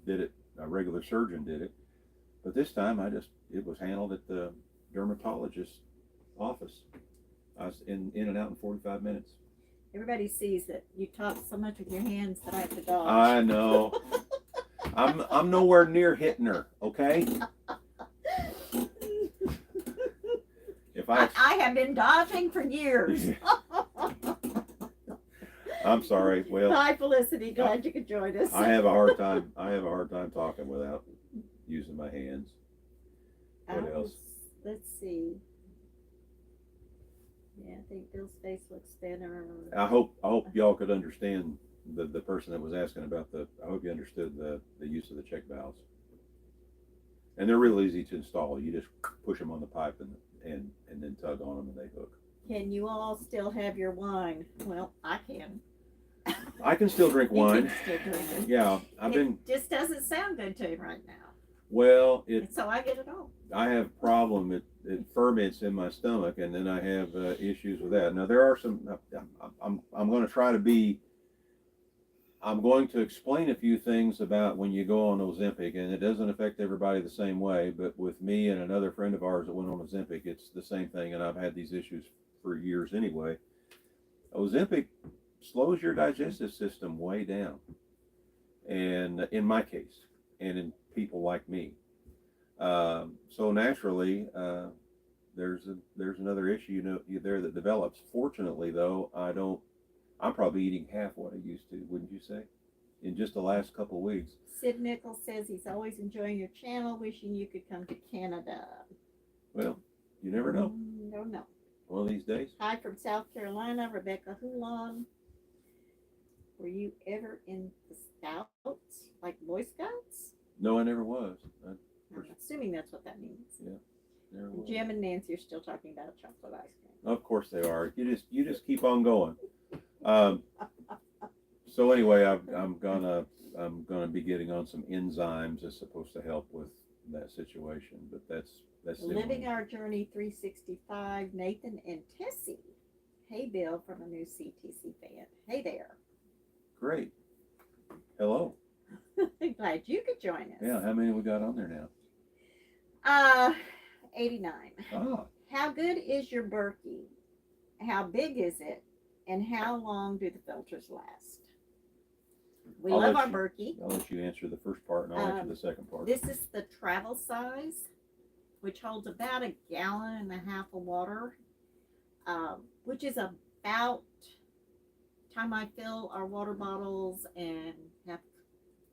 A: did it. A regular surgeon did it, but this time it was handled at the dermatologist's office. I was in and out in 45 minutes.
B: Everybody sees that you talk so much with your hands that I have to dodge.
A: I know. I'm nowhere near hitting her. Okay. If
B: I have been dodging for years.
A: I'm sorry. Well,
B: hi Felicity, glad you could join us.
A: I have a hard time talking without using my hands. What else?
B: Let's see. Yeah, I think Bill's face looks thinner.
A: I hope y'all could understand the person that was asking about I hope you understood the use of the check valves. And they're real easy to install. You just push them on the pipe and then tug on them and they hook.
B: Can you all still have your wine? Well, I can.
A: I can still drink wine.
B: You can still drink it.
A: Yeah,
B: It just doesn't sound good to him right now.
A: Well,
B: And so I get it all.
A: I have problem. It ferments in my stomach, and then I have issues with that. Now there are some. I'm going to try to be. I'm going to explain a few things about when you go on Ozempic, and it doesn't affect everybody the same way. But with me and another friend of ours that went on Ozempic, it's the same thing, and I've had these issues for years anyway. Ozempic slows your digestive system way down, and in my case, and in people like me. So naturally, there's another issue there that develops. Fortunately, though, I don't. I'm probably eating half what I used to. Wouldn't you say? In just the last couple of weeks.
B: Sid Nichols says he's always enjoying your channel, wishing you could come to Canada.
A: Well, you never know.
B: Don't know.
A: One of these days.
B: Hi from South Carolina, Rebecca Hulon. Were you ever in the Scouts, like Boy Scouts?
A: No, I never was.
B: I'm assuming that's what that means.
A: Yeah, never was.
B: Jim and Nancy are still talking about chocolate ice cream.
A: Of course they are. You just keep on going. So anyway, I'm gonna be getting on some enzymes that's supposed to help with that situation. But that's
B: Living Our Journey 365, Nathan and Tessie. Hey Bill from a new CTC fan. Hey there.
A: Great. Hello.
B: Glad you could join us.
A: Yeah, how many we got on there now?
B: 89.
A: Ah,
B: How good is your Berkey? How big is it? And how long do the filters last? We
A: I'll
B: love
A: let
B: our
A: you-
B: Berkey.
A: I'll let you answer the first part, and I'll answer the second part.
B: This is the travel size, which holds about 1.5 gallons of water, which is about time I fill our water bottles and have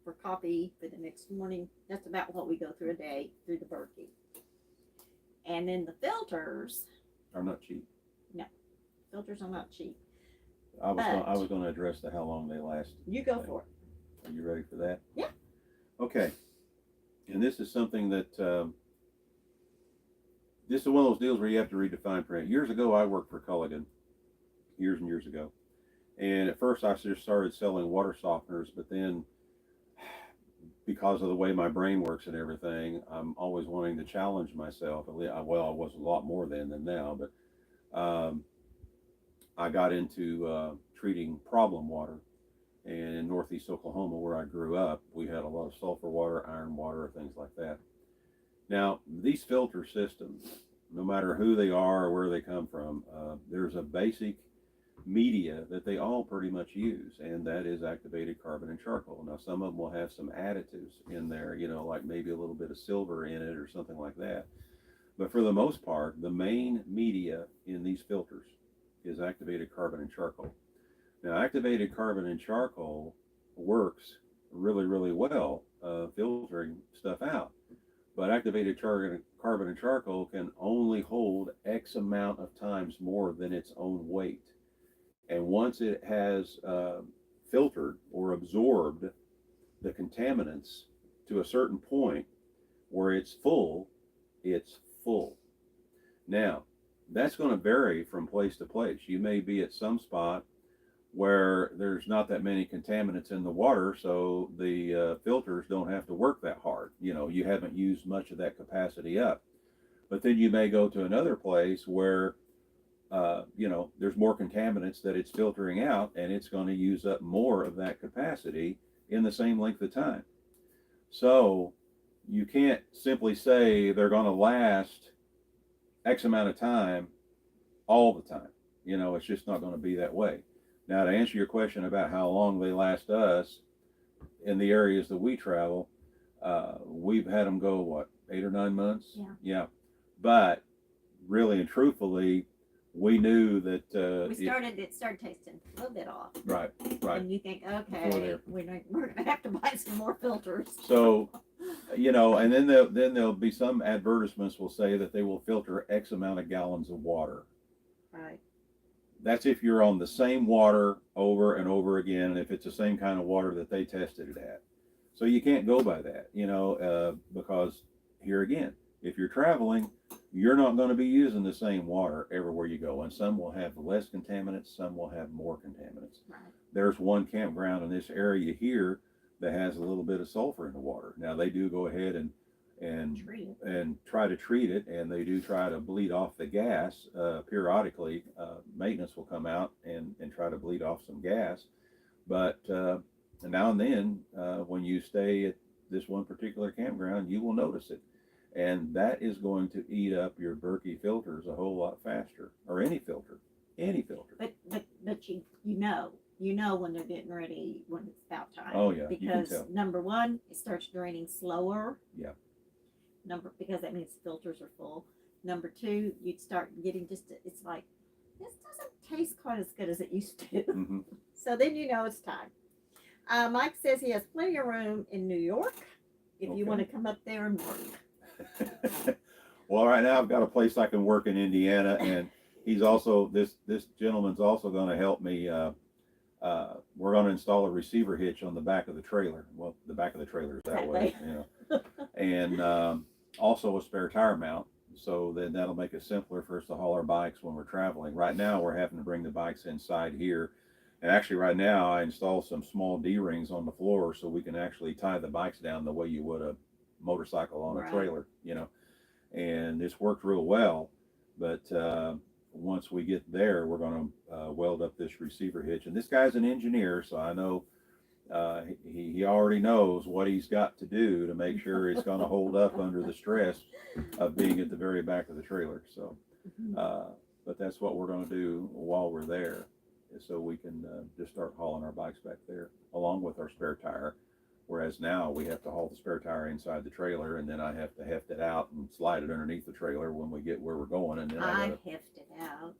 B: for coffee for the next morning. That's about what we go through a day through the Berkey. And then the filters
A: Are not cheap.
B: are not cheap.
A: I was going to address the how long they last.
B: You go for it.
A: Are you ready for that?
B: Yeah.
A: Okay. And this is something that this is one of those deals where you have to read the fine print. Years ago, I worked for Culligan, years and years ago, and at first I just started selling water softeners, but then because of the way my brain works and everything, I'm always wanting to challenge myself. Well, I was a lot more then than now, but I got into treating problem water. And in northeast Oklahoma, where I grew up, we had a lot of sulfur water, iron water, things like that. Now, these filter systems, no matter who they are or where they come from, there's a basic media that they all pretty much use, and that is activated carbon and charcoal. Now, some of them will have some additives in there, like maybe a little bit of silver in it or something like that. But for the most part, the main media in these filters is activated carbon and charcoal. Now, activated carbon and charcoal works really, really well filtering stuff out. But activated carbon and charcoal can only hold X amount of times more than its own weight. And once it has filtered or absorbed the contaminants to a certain point where it's full, it's full. Now, that's going to vary from place to place. You may be at some spot where there's not that many contaminants in the water, so the filters don't have to work that hard. You haven't used much of that capacity up. But then you may go to another place where, there's more contaminants that it's filtering out, and it's going to use up more of that capacity in the same length of time. So you can't simply say they're going to last X amount of time all the time. It's just not going to be that way. Now, to answer your question about how long they last us in the areas that we travel, we've had them go, 8 or 9 months?
B: Yeah.
A: But really and truthfully, we knew that
B: it started tasting a little bit off.
A: Right.
B: And you think, okay, we're going to have to buy some more filters.
A: So, and then there'll be some advertisements will say that they will filter X amount of gallons of water.
B: Right.
A: That's if you're on the same water over and over again, and if it's the same kind of water that they tested it at. So you can't go by that, because here again, if you're traveling, you're not going to be using the same water everywhere you go. And some will have less contaminants, some will have more contaminants.
B: Right.
A: There's one campground in this area here that has a little bit of sulfur in the water. Now, they do go ahead and and
B: Treat it.
A: try to treat it, and they do try to bleed off the gas periodically. Maintenance will come out and try to bleed off some gas, but now and then when you stay at this one particular campground, you will notice it, and that is going to eat up your Berkey filters a whole lot faster, or any filter.
B: But you know when they're getting ready, when it's about time.
A: Oh yeah, you can
B: Because
A: tell.
B: number one, it starts draining slower.
A: Yeah.
B: Because that means filters are full. Number two, you'd start getting it's like, this doesn't taste quite as good as it used to.
A: Mm-hmm.
B: So then you know it's time. Mike says he has plenty of room in New York if you
A: Okay.
B: want to come up there and work.
A: Well, right now I've got a place I can work in Indiana, and he's also this gentleman's also going to help me. We're going to install a receiver hitch on the back of the trailer. Well, the back of the trailer is that way, and also a spare tire mount. So then that'll make it simpler for us to haul our bikes when we're traveling. Right now we're having to bring the bikes inside here. And actually right now I installed some small D-rings on the floor so we can actually tie the bikes down the way you would a motorcycle on a trailer, and it's worked real well. But once we get there, we're going to weld up this receiver hitch. And this guy's an engineer, so I know he already knows what he's got to do to make sure it's going to hold up under the stress of being at the very back of the trailer. So, but that's what we're going to do while we're there, so we can just start hauling our bikes back there along with our spare tire. Whereas now we have to haul the spare tire inside the trailer, and then I have to heft it out and slide it underneath the trailer when we get where we're going. And then
B: I heft it out.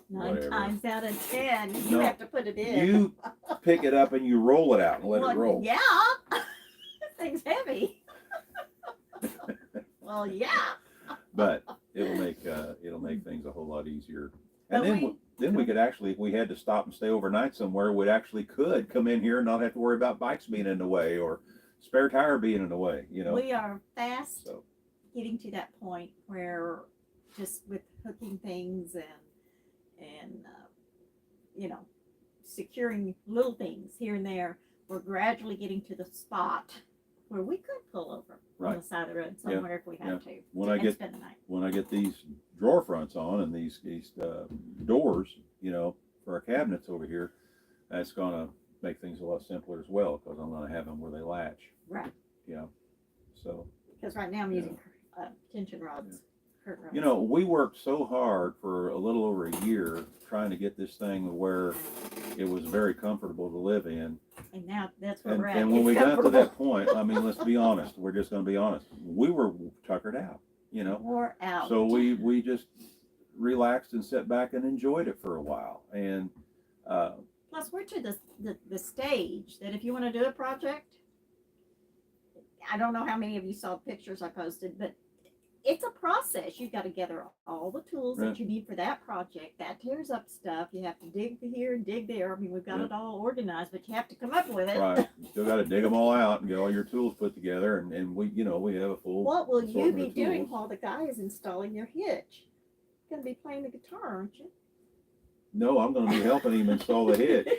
A: Whatever.
B: 9 times out of 10, you
A: No,
B: have to put it in.
A: you pick it up and you roll it out and let
B: Well,
A: it roll.
B: Yeah, this thing's heavy. Well, yeah.
A: But it'll make things a whole lot easier. And
B: But
A: then we could actually, if we had to stop and stay overnight somewhere, we actually could come in here and not have to worry about bikes being in the way or spare tire being in the way.
B: We are fast
A: So
B: getting to that point where just with hooking things and securing little things here and there, we're gradually getting to the spot where we could pull over on the side of the road somewhere if we had to.
A: when
B: and spend the night.
A: when I get these drawer fronts on and these doors, for our cabinets over here, that's gonna make things a lot simpler as well, because I'm gonna have them where they latch.
B: Right.
A: So
B: Because right now I'm using tension rods. Curtain rods.
A: we worked so hard for a little over a year trying to get this thing where it was very comfortable to live in.
B: And now that's where
A: And,
B: we're at.
A: and when
B: It's
A: we got to
B: comfortable.
A: that point, I mean, let's be honest. We're just going to be honest. We were tuckered out,
B: Wore out.
A: So we just relaxed and sat back and enjoyed it for a while. And
B: Plus, we're to the stage that if you want to do a project, I don't know how many of you saw pictures I posted, but it's a process. You've got to gather all the tools that you need for that project. That tears up stuff. You have to dig here and dig there. I mean, we've got it all organized, but you have to come up with it.
A: right, you still got to dig them all out and get all your tools put together. And we, we have a full.
B: What will you
A: assortment
B: be
A: of
B: doing
A: tools.
B: while the guy is installing your hitch? You're going to be playing the guitar, aren't you?
A: No, I'm going to be helping him install the hitch.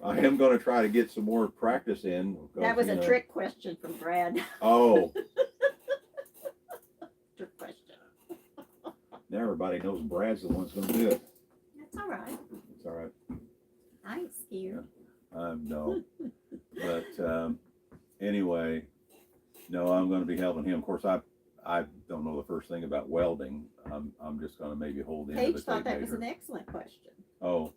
A: I am going to try to get some more practice in. Because,
B: That was a trick question from Brad.
A: Oh,
B: Trick question.
A: now everybody knows Brad's the one that's going to do it.
B: That's all right.
A: It's all right.
B: I ain't scared.
A: No. But anyway, no, I'm going to be helping him. Of course, I don't know the first thing about welding. I'm just going to maybe hold the end of
B: Paige
A: a
B: thought
A: tape
B: that was
A: measure.
B: an excellent question.
A: Oh.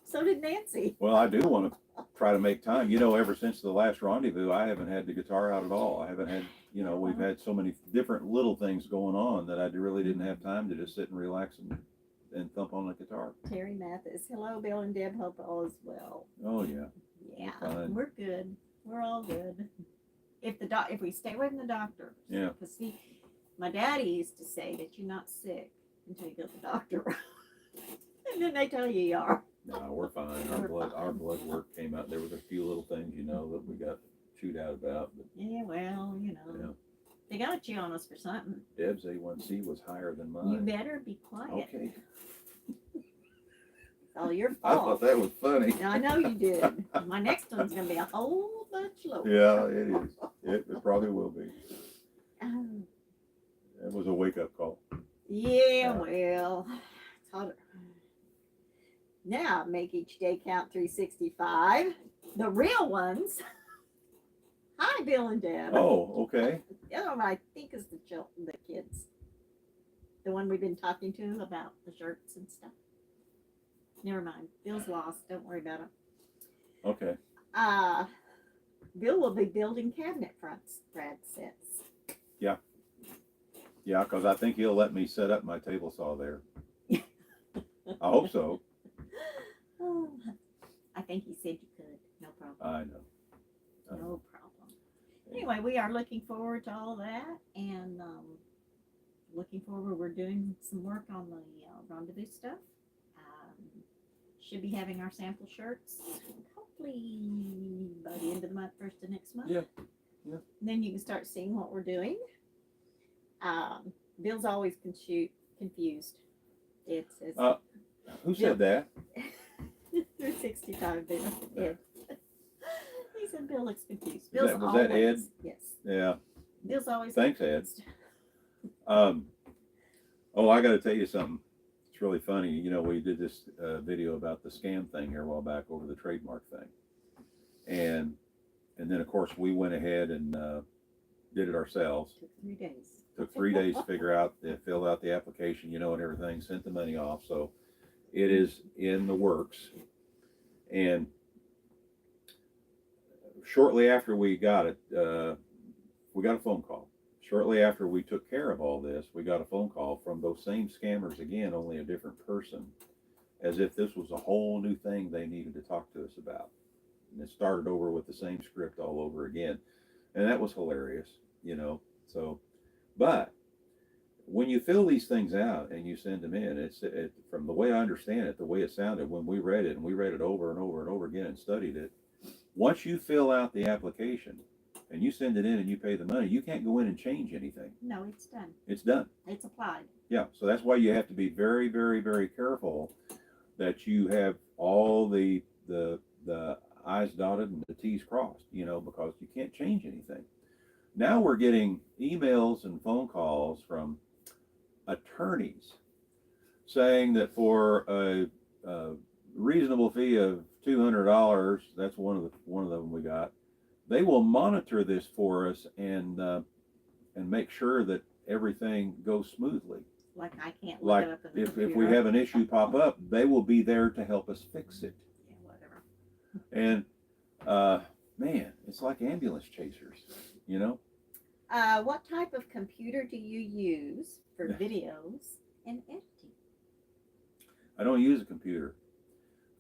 B: So did Nancy.
A: Well, I do want to try to make time. Ever since the last rendezvous, I haven't had the guitar out at all. I haven't had, we've had so many different little things going on that I really didn't have time to just sit and relax and thump on the guitar.
B: Terry Mathis. Hello, Bill and Deb. Hope all is well.
A: Oh, yeah.
B: Yeah,
A: Fine.
B: we're good. We're all good. If we stay away from the doctor.
A: Yeah.
B: Because see, my daddy used to say that you're not sick until you go to the doctor. And then they tell you are.
A: No, we're fine. Our blood work came out. There was a few little things, that we got chewed out about. But
B: Yeah, well, they got to chew on us for something.
A: Deb's A1C was higher than
B: You
A: mine.
B: better be quiet.
A: Okay.
B: It's all your
A: I
B: fault.
A: thought that was funny.
B: I know you did. My next one's going to be a whole bunch lower.
A: Yeah, it is. It probably will be.
B: Oh,
A: It was a wake-up call.
B: yeah, well, it's harder. Now make each day count 365. The real ones. Hi, Bill and Deb.
A: Oh, okay.
B: The other one I think is the kids. The one we've been talking to about the shirts and stuff. Never mind. Bill's lost. Don't worry about it.
A: Okay.
B: Bill will be building cabinet fronts, Brad says.
A: Yeah, because I think he'll let me set up my table saw there. I hope so.
B: Oh, I think he said you could. No problem.
A: I know.
B: No problem. Anyway, we are looking forward to all that, and looking forward. We're doing some work on the Rendezvous stuff. Should be having our sample shirts hopefully by the end of the month, first of next month.
A: Yeah.
B: And then you can start seeing what we're doing. Bill's always confused. It says
A: Who said that?
B: 365 Bill. Ed. He said Bill looks confused.
A: Was
B: Bill's
A: that Ed?
B: always, yes.
A: Yeah.
B: Bill's always
A: Thanks,
B: confused.
A: Ed. Oh, I got to tell you something. It's really funny. You know, we did this video about the scam thing here a while back over the trademark thing, and then of course we went ahead and did it ourselves.
B: Took 3 days.
A: Took 3 days to figure out, fill out the application, you know, and everything. Sent the money off, so it is in the works. And shortly after we got it, we got a phone call. Shortly after we took care of all this, we got a phone call from those same scammers again, only a different person, as if this was a whole new thing they needed to talk to us about. And it started over with the same script all over again. And that was hilarious, you know. So, but when you fill these things out and you send them in, from the way I understand it, the way it sounded when we read it, and we read it over and over and over again and studied it, once you fill out the application and you send it in and you pay the money, you can't go in and change anything.
B: No, it's done.
A: It's done.
B: It's applied.
A: Yeah, so that's why you have to be very, very, very careful that you have all the I's dotted and the T's crossed, you know, because you can't change anything. Now we're getting emails and phone calls from attorneys saying that for a reasonable fee of $200, that's one of them we got, they will monitor this for us and make sure that everything goes smoothly.
B: Like I can't look
A: Like
B: it up in the
A: if
B: computer.
A: we have an issue pop up, they will be there to help us fix it.
B: Yeah, whatever.
A: And man, it's like ambulance chasers, you know.
B: What type of computer do you use for videos and editing?
A: I don't use a computer.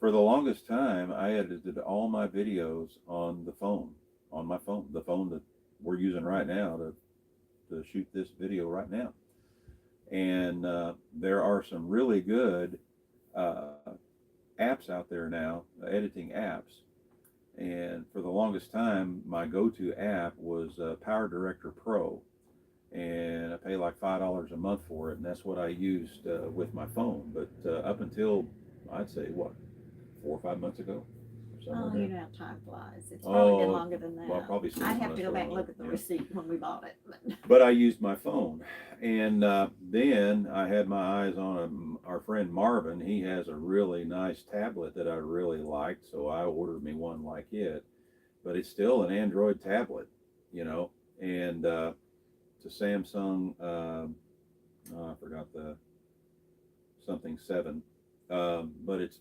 A: For the longest time, I edited all my videos on the phone, on my phone, the phone that we're using right now to shoot this video right now. And there are some really good apps out there now, editing apps. And for the longest time, my go-to app was Power Director Pro. And I pay like $5 a month for it, and that's what I used with my phone. But up until, I'd say, what, 4 or 5 months ago?
B: Oh, you know how time flies. It's probably been longer than that.
A: Well, probably 6
B: I'd have
A: months
B: to go
A: or
B: back and
A: longer,
B: look at the
A: yeah.
B: receipt when we bought it.
A: But I used my phone. And then I had my eyes on our friend Marvin. He has a really nice tablet that I really liked, so I ordered me one like it. But it's still an Android tablet, you know, and it's a Samsung, I forgot the something 7, but it's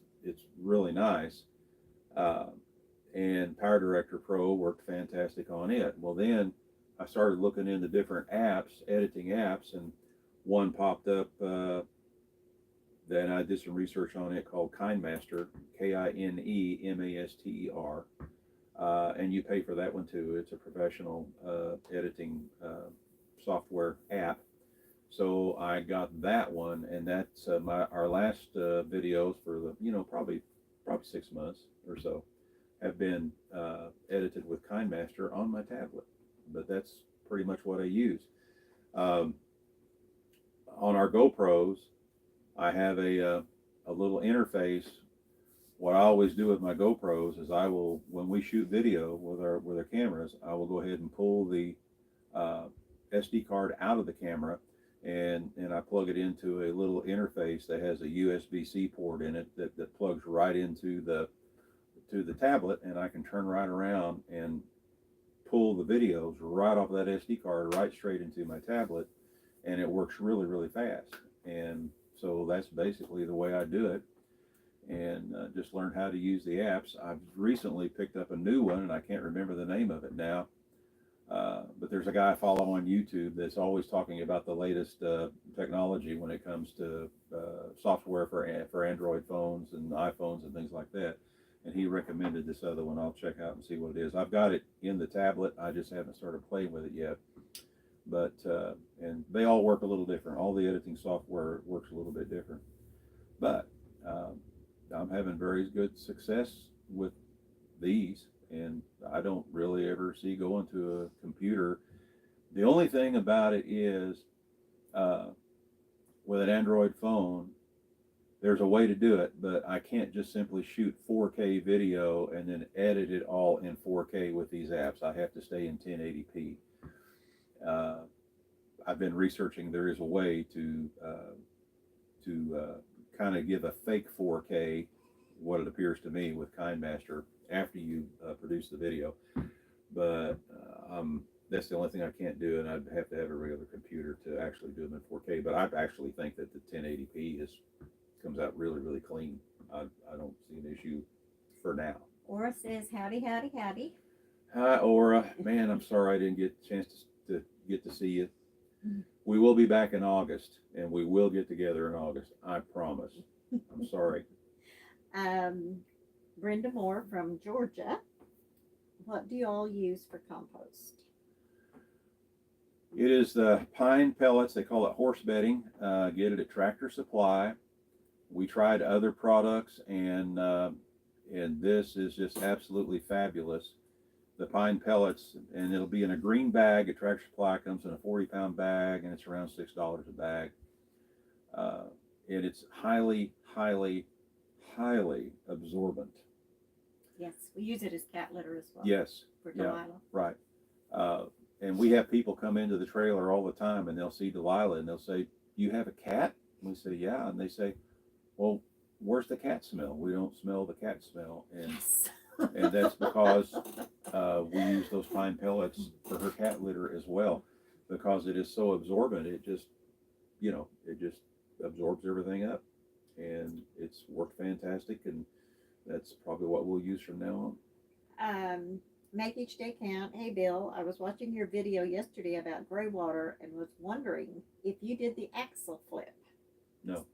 A: really nice. And Power Director Pro worked fantastic on it. Well, then I started looking into different apps, editing apps, and one popped up. Then I did some research on it called KineMaster, KineMaster, and you pay for that one too. It's a professional editing software app. So I got that one, and that's our last videos for the probably 6 months or so have been edited with KineMaster on my tablet. But that's pretty much what I use. On our GoPros, I have a little interface what I always do with my GoPros is I will, when we shoot video with our cameras, I will go ahead and pull the uh, SD card out of the camera, and I plug it into a little interface that has a USB-C port in it that plugs right into the tablet, and I can turn right around and pull the videos right off that SD card right straight into my tablet, and it works really, really fast. And so that's basically the way I do it, and just learned how to use the apps. I've recently picked up a new one, and I can't remember the name of it now. But there's a guy I follow on YouTube that's always talking about the latest technology when it comes to software for Android phones and iPhones and things like that. And he recommended this other one. I'll check out and see what it is. I've got it in the tablet. I just haven't started playing with it yet. But and they all work a little different. All the editing software works a little bit different. But I'm having very good success with these, and I don't really ever see going to a computer. The only thing about it is with an Android phone, there's a way to do it, but I can't just simply shoot 4K video and then edit it all in 4K with these apps. I have to stay in 1080p. I've been researching. There is a way to kind of give a fake 4K, what it appears to me, with KineMaster after you produce the video. But that's the only thing I can't do, and I'd have to have a regular computer to actually do them in 4K. But I actually think that the 1080p comes out really, really clean. I don't see an issue for now.
B: Aura says, howdy, howdy, howdy.
A: Hi, Aura. Man, I'm sorry I didn't get a chance to get to see you. We will be back in August, and we will get together in August. I promise. I'm sorry.
B: Brenda Moore from Georgia. What do you all use for compost?
A: It is the pine pellets. They call it horse bedding. Get it at Tractor Supply. We tried other products, and this is just absolutely fabulous. The pine pellets, and it'll be in a green bag at Tractor Supply. It comes in a 40-pound bag, and it's around $6 a bag. And it's highly, highly, highly absorbent.
B: Yes, we use it as cat litter as well.
A: Yes.
B: For Delilah.
A: Yeah, right. And we have people come into the trailer all the time, and they'll see Delilah, and they'll say, "You have a cat?" And we say, "Yeah." And they say, "Well, where's the cat smell? We don't smell the cat smell." And
B: Yes.
A: and that's because we use those pine pellets for her cat litter as well, because it is so absorbent. It just, it just absorbs everything up, and it's worked fantastic. And that's probably what we'll use from now on.
B: Make each day count. Hey, Bill, I was watching your video yesterday about gray water and was wondering if you did the axle flip.
A: No.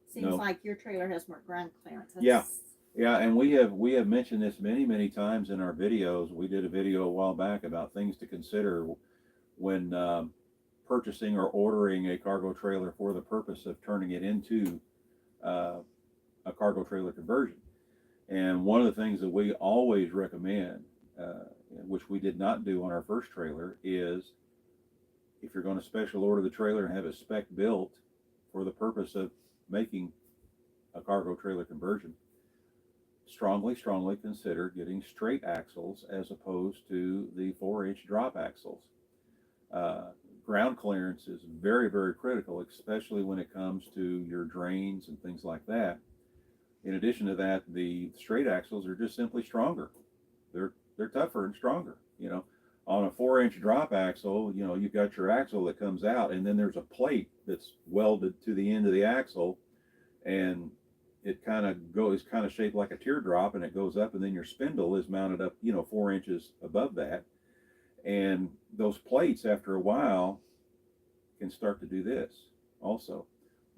B: Seems
A: No.
B: like your trailer has more ground clearance.
A: Yeah, and we have mentioned this many times in our videos. We did a video a while back about things to consider when purchasing or ordering a cargo trailer for the purpose of turning it into a cargo trailer conversion. And one of the things that we always recommend, which we did not do on our first trailer, is if you're going to special order the trailer and have it spec built for the purpose of making a cargo trailer conversion, strongly consider getting straight axles as opposed to the 4-inch drop axles. Ground clearance is very, very critical, especially when it comes to your drains and things like that. In addition to that, the straight axles are just simply stronger. They're tougher and stronger. On a 4-inch drop axle, you've got your axle that comes out, and then there's a plate that's welded to the end of the axle, and it kind of shaped like a teardrop, and it goes up, and then your spindle is mounted up, 4 inches above that. And those plates, after a while, can start to do this also.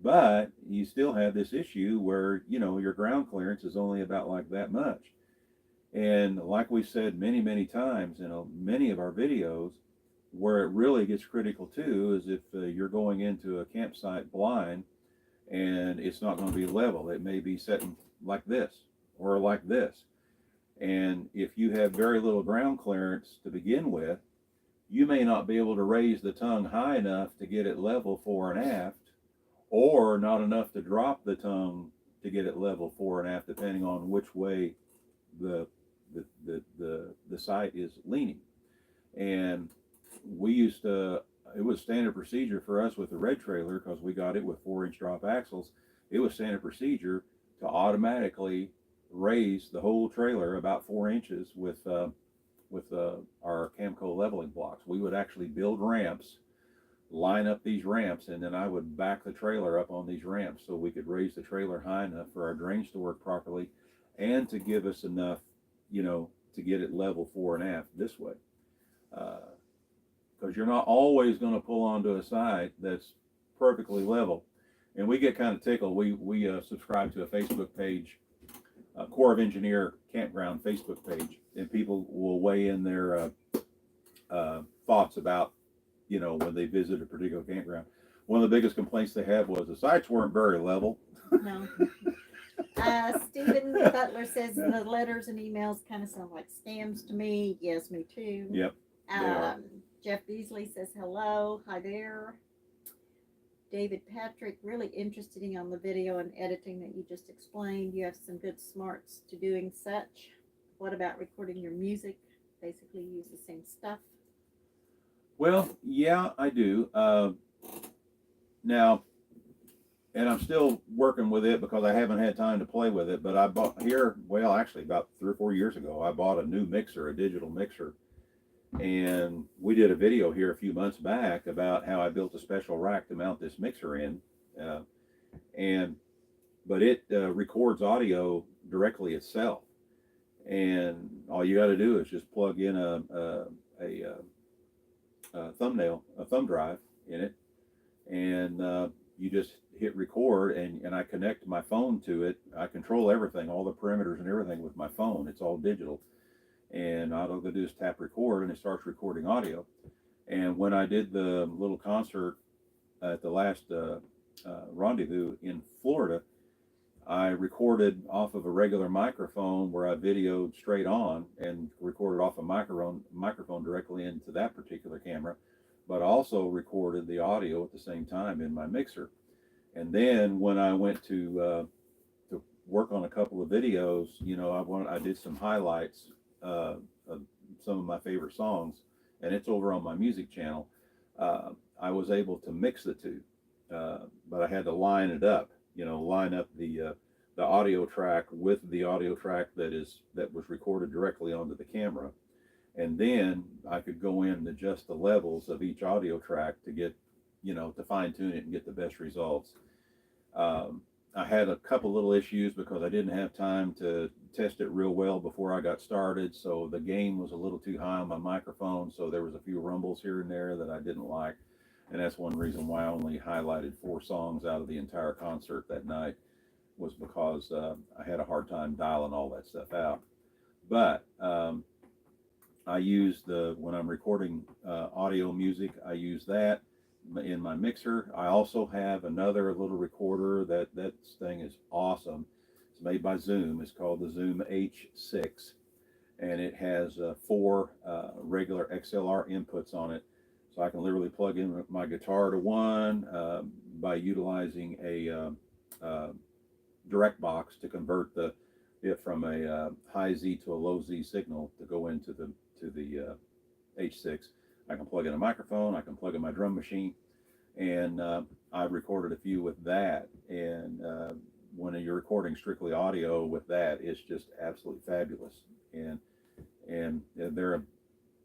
A: But you still have this issue where, your ground clearance is only about like that much. And like we said many times in many of our videos, where it really gets critical too is if you're going into a campsite blind and it's not going to be level. It may be setting like this or like this. And if you have very little ground clearance to begin with, you may not be able to raise the tongue high enough to get it level fore and aft, or not enough to drop the tongue to get it level fore and aft, depending on which way the the site is leaning. And we used to, it was standard procedure for us with the red trailer, because we got it with 4-inch drop axles. It was standard procedure to automatically raise the whole trailer about 4 inches with our Camco leveling blocks. We would actually build ramps, line up these ramps, and then I would back the trailer up on these ramps so we could raise the trailer high enough for our drains to work properly and to give us enough, to get it level fore and aft this way. Because you're not always going to pull onto a site that's perfectly level. And we get kind of tickled. We subscribe to a Facebook page, Corps of Engineer Campground Facebook page, and people will weigh in their thoughts about, when they visit a particular campground. One of the biggest complaints they had was the sites weren't very level.
B: No. Stephen Butler says the letters and emails kind of sound like scams to me. Yes, me too.
A: Yep.
B: Jeff Beasley says hello. Hi there. David Patrick, really interested on the video and editing that you just explained. You have some good smarts to doing such. What about recording your music? Basically use the same stuff.
A: Well, yeah, I do. Now, and I'm still working with it because I haven't had time to play with it, but I bought actually about 3 or 4 years ago, I bought a new mixer, a digital mixer. And we did a video here a few months back about how I built a special rack to mount this mixer in. But it records audio directly itself. And all you got to do is just plug in a thumb drive in it, and you just hit record, and I connect my phone to it. I control everything, all the perimeters and everything with my phone. It's all digital. And all I do is tap record, and it starts recording audio. And when I did the little concert at the last Rendezvous in Florida, I recorded off of a regular microphone where I videoed straight on and recorded off a microphone directly into that particular camera, but also recorded the audio at the same time in my mixer. And then when I went to work on a couple of videos, I did some highlights of some of my favorite songs, and it's over on my music channel. I was able to mix the two, but I had to line it up, line up the audio track with the audio track that was recorded directly onto the camera, and then I could go in and adjust the levels of each audio track to get, to fine tune it and get the best results. I had a couple little issues because I didn't have time to test it real well before I got started. So the gain was a little too high on my microphone. So there was a few rumbles here and there that I didn't like. And that's one reason why I only highlighted 4 songs out of the entire concert that night, was because I had a hard time dialing all that stuff out. But I use when I'm recording audio music, I use that in my mixer. I also have another little recorder that thing is awesome. It's made by Zoom. It's called the Zoom H6, and it has 4 regular XLR inputs on it, so I can literally plug in my guitar to one by utilizing a direct box to convert it from a high Z to a low Z signal to go into the H6. I can plug in a microphone, I can plug in my drum machine, and I've recorded a few with that. And when you're recording strictly audio with that, it's just absolutely fabulous. And they're,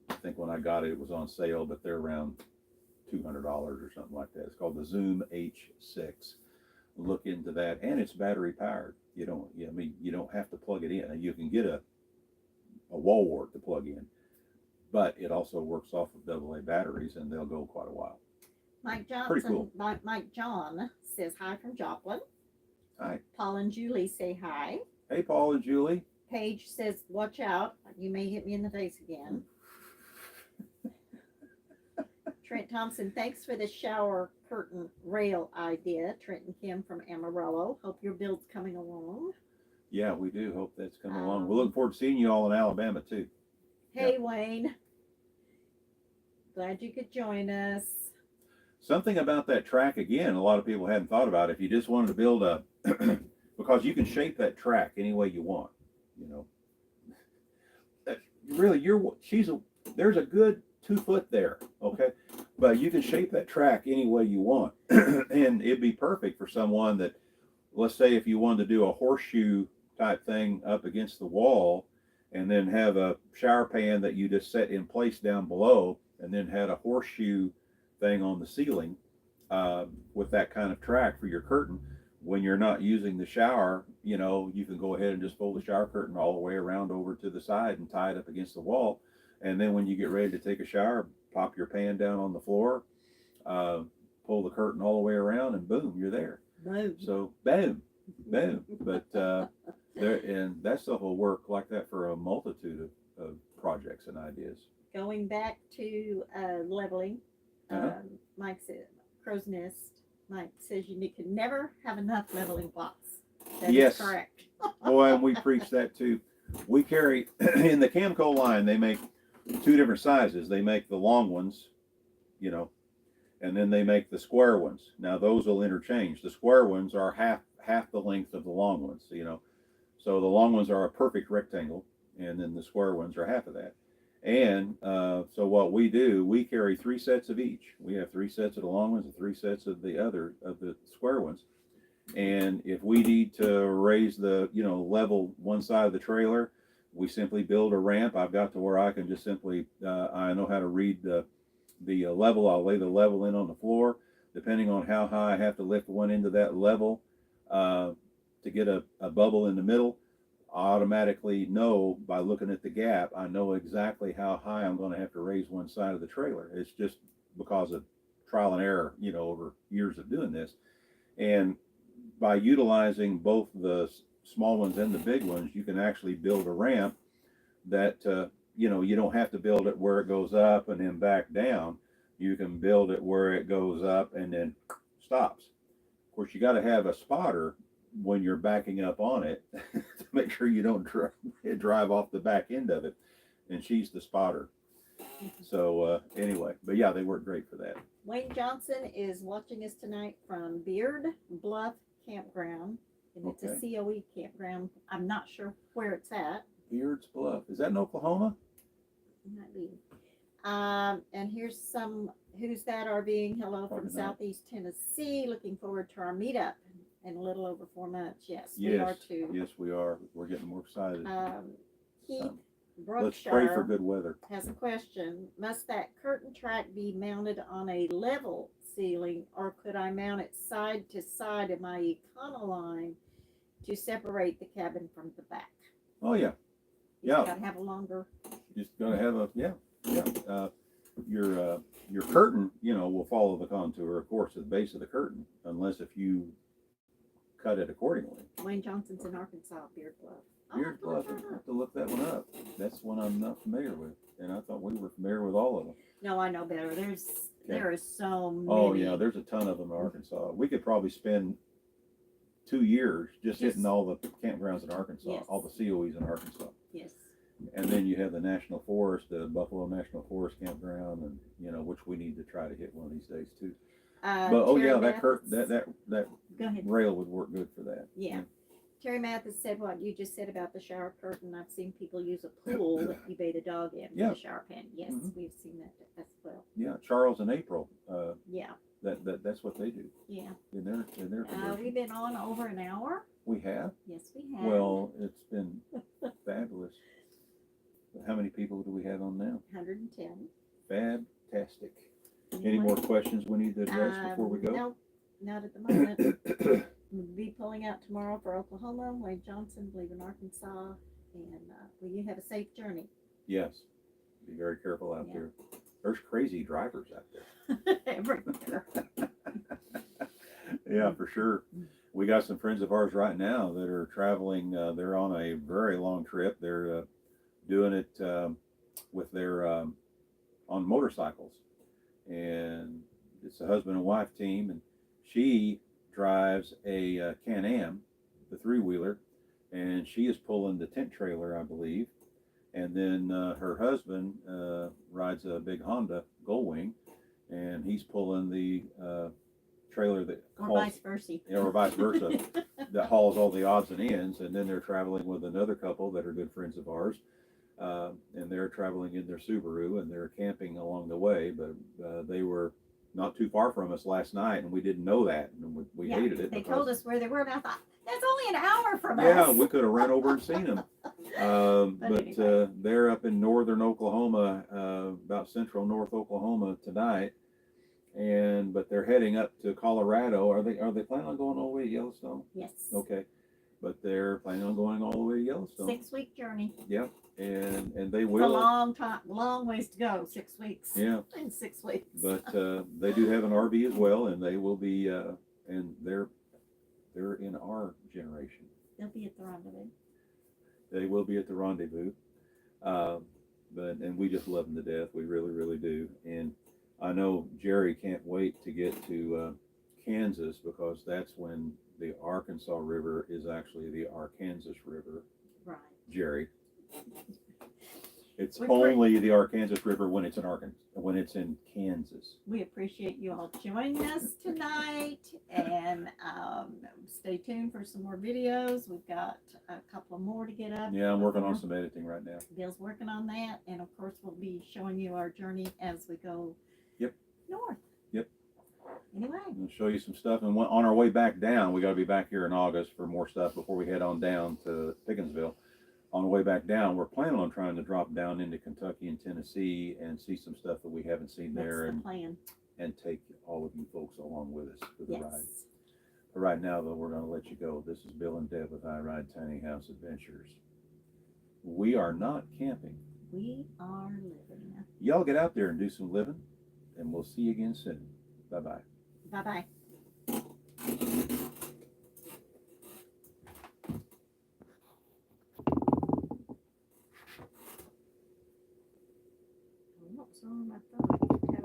A: I think when I got it, it was on sale, but they're around $200 or something like that. It's called the Zoom H6. Look into that, and it's battery powered. You don't have to plug it in. You can get a wall wart to plug in, but it also works off of AA batteries, and they'll go quite a while.
B: Mike Johnson,
A: pretty cool.
B: Mike John says hi from Joplin.
A: Hi.
B: Paul and Julie say hi.
A: Hey, Paul and Julie.
B: Paige says, watch out, you may hit me in the face again. Trent Thompson, thanks for the shower curtain rail idea. Trent and Kim from Amarillo. Hope your build's coming along.
A: Yeah, we do hope that's coming along. We're looking forward to seeing you all in Alabama, too.
B: Hey, yep. Wayne. Glad you could join us. Something
A: about that track, again, a lot of people hadn't thought about. If you just wanted to build because you can shape that track any way you want. You know, really, there's a good 2 foot there, okay, but you can shape that track any way you want, and it'd be perfect for someone that, let's say, if you wanted to do a horseshoe type thing up against the wall, and then have a shower pan that you just set in place down below, and then had a horseshoe thing on the ceiling, with that kind of track for your curtain. When you're not using the shower, you can go ahead and just fold the shower curtain all the way around over to the side and tie it up against the wall. And then when you get ready to take a shower, pop your pan down on the floor, pull the curtain all the way around, and boom, you're there.
B: Boom.
A: So boom, boom. But and that's the whole work like that for a multitude of projects and ideas.
B: Going back to leveling, Mike said, Crow's Nest. Mike says you can never have enough leveling blocks. That
A: Yes.
B: is correct.
A: Boy, and we preach that too. We carry in the Camco line. They make 2 different sizes. They make the long ones, and then they make the square ones. Now those will interchange. The square ones are half the length of the long ones. So the long ones are a perfect rectangle, and then the square ones are half of that. And so what we do, we carry 3 sets of each. We have 3 sets of the long ones and 3 sets of the square ones. And if we need to raise the, level one side of the trailer, we simply build a ramp. I've got to where I can just simply, I know how to read the level. I'll lay the level in on the floor. Depending on how high I have to lift one end of that level to get a bubble in the middle, I automatically know by looking at the gap, I know exactly how high I'm going to have to raise one side of the trailer. It's just because of trial and error, over years of doing this. And by utilizing both the small ones and the big ones, you can actually build a ramp that, you don't have to build it where it goes up and then back down. You can build it where it goes up and then stops. Of course, you got to have a spotter when you're backing up on it to make sure you don't drive off the back end of it, and she's the spotter. So anyway, but yeah, they work great for that.
B: Wayne Johnson is watching us tonight from Beard Bluff Campground, and it's a COE campground. I'm not sure where it's at.
A: Beard's Bluff, is that in Oklahoma?
B: It might be. And here's some Who's That RVing. Hello from Southeast Tennessee. Looking forward to our meetup in a little over 4 months. Yes, we are too.
A: Yes, we are. We're getting more excited.
B: Keith
A: Let's pray for
B: Brookshire
A: good weather.
B: has a question. Must that curtain track be mounted on a level ceiling, or could I mount it side to side in my Econoline to separate the cabin from the back?
A: Oh yeah.
B: You
A: Yeah.
B: gotta have a longer.
A: Just gonna have a your curtain, will follow the contour, of course, at the base of the curtain, unless if you cut it accordingly.
B: Wayne Johnson's in Arkansas, Beard Bluff.
A: Beard Bluff, I have to look that one up. That's one I'm not familiar with, and I thought we were familiar with all of them.
B: No, I know better. There is so many.
A: Oh yeah, there's a ton of them in Arkansas. We could probably spend 2 years just hitting all the campgrounds in Arkansas,
B: Yes.
A: all the COEs in Arkansas.
B: Yes.
A: And then you have the National Forest, the Buffalo National Forest Campground, and which we need to try to hit one of these days too. But
B: Terry
A: that
B: Mathis- Go ahead.
A: rail would work good for that.
B: Yeah. Terry Mathis said what you just said about the shower curtain. I've seen people use a pool that you bathe a dog in
A: Yeah.
B: with a shower pan. Yes, we've seen that as well.
A: Yeah, Charles and April.
B: Yeah.
A: That's what they do
B: Yeah.
A: in their conversion.
B: We've been on over an hour.
A: We have.
B: Yes, we have.
A: Well, it's been fabulous. How many people do we have on now?
B: 110.
A: Fantastic. Any more questions we need to address before we go?
B: No, not at the moment. We'll be pulling out tomorrow for Oklahoma. Wade Johnson, believe in Arkansas. And will you have a safe journey?
A: Yes. Be very careful out there. There's crazy drivers out there.
B: Everywhere.
A: Yeah, for sure. We got some friends of ours right now that are traveling. They're on a very long trip. They're doing it with their on motorcycles, and it's a husband and wife team. And she drives a Can-Am, the 3-wheeler, and she is pulling the tent trailer, I believe. And then her husband rides a big Honda Gullwing, and he's pulling the trailer that
B: Or
A: hauls,
B: vice versa.
A: or vice versa, that hauls all the odds and ends, and then they're traveling with another couple that are good friends of ours, and they're traveling in their Subaru, and they're camping along the way, but they were not too far from us last night, and we didn't know that, and we
B: Yeah,
A: hated it.
B: They
A: because,
B: told us where they were, and I thought, that's only an hour from
A: yeah,
B: us.
A: we could have run over and seen them. But
B: anyway.
A: they're up in northern Oklahoma, about central North Oklahoma tonight, but they're heading up to Colorado. Are they planning on going all the way to Yellowstone?
B: Yes.
A: Okay, but they're planning on going all the way to Yellowstone.
B: 6-week journey.
A: Yep, and they
B: It's a
A: will.
B: long time, long ways to go. 6 weeks.
A: Yeah,
B: In 6 weeks.
A: but they do have an RV as well, and they will be, and they're in our generation.
B: They'll be at the rendezvous.
A: They will be at the rendezvous. And we just love them to death. We really, really do. And I know Jerry can't wait to get to Kansas, because that's when the Arkansas River is actually the Arkansas River.
B: Right.
A: Jerry. It's
B: We're
A: only the Arkansas River when it's in when it's in Kansas.
B: We appreciate you all joining us tonight, and stay tuned for some more videos. We've got a couple more to get up.
A: Yeah, I'm working on some editing right now.
B: Bill's working on that, and of course we'll be showing you our journey as we go north.
A: Yep.
B: Anyway.
A: I'll show you some stuff, and on our way back down, we got to be back here in August for more stuff before we head on down to Pickensville. On the way back down, we're planning on trying to drop down into Kentucky and Tennessee and see some stuff that we haven't seen there,
B: That's the plan.
A: and take all of you folks along with us for the
B: Yes.
A: ride. But right now, though, we're going to let you go. This is Bill and Deb with I Ride Tiny House Adventures. We are not camping.
B: We are living.
A: Y'all get out there and do some living, and we'll see you again soon. Bye-bye.
B: Bye-bye. What's wrong with my phone?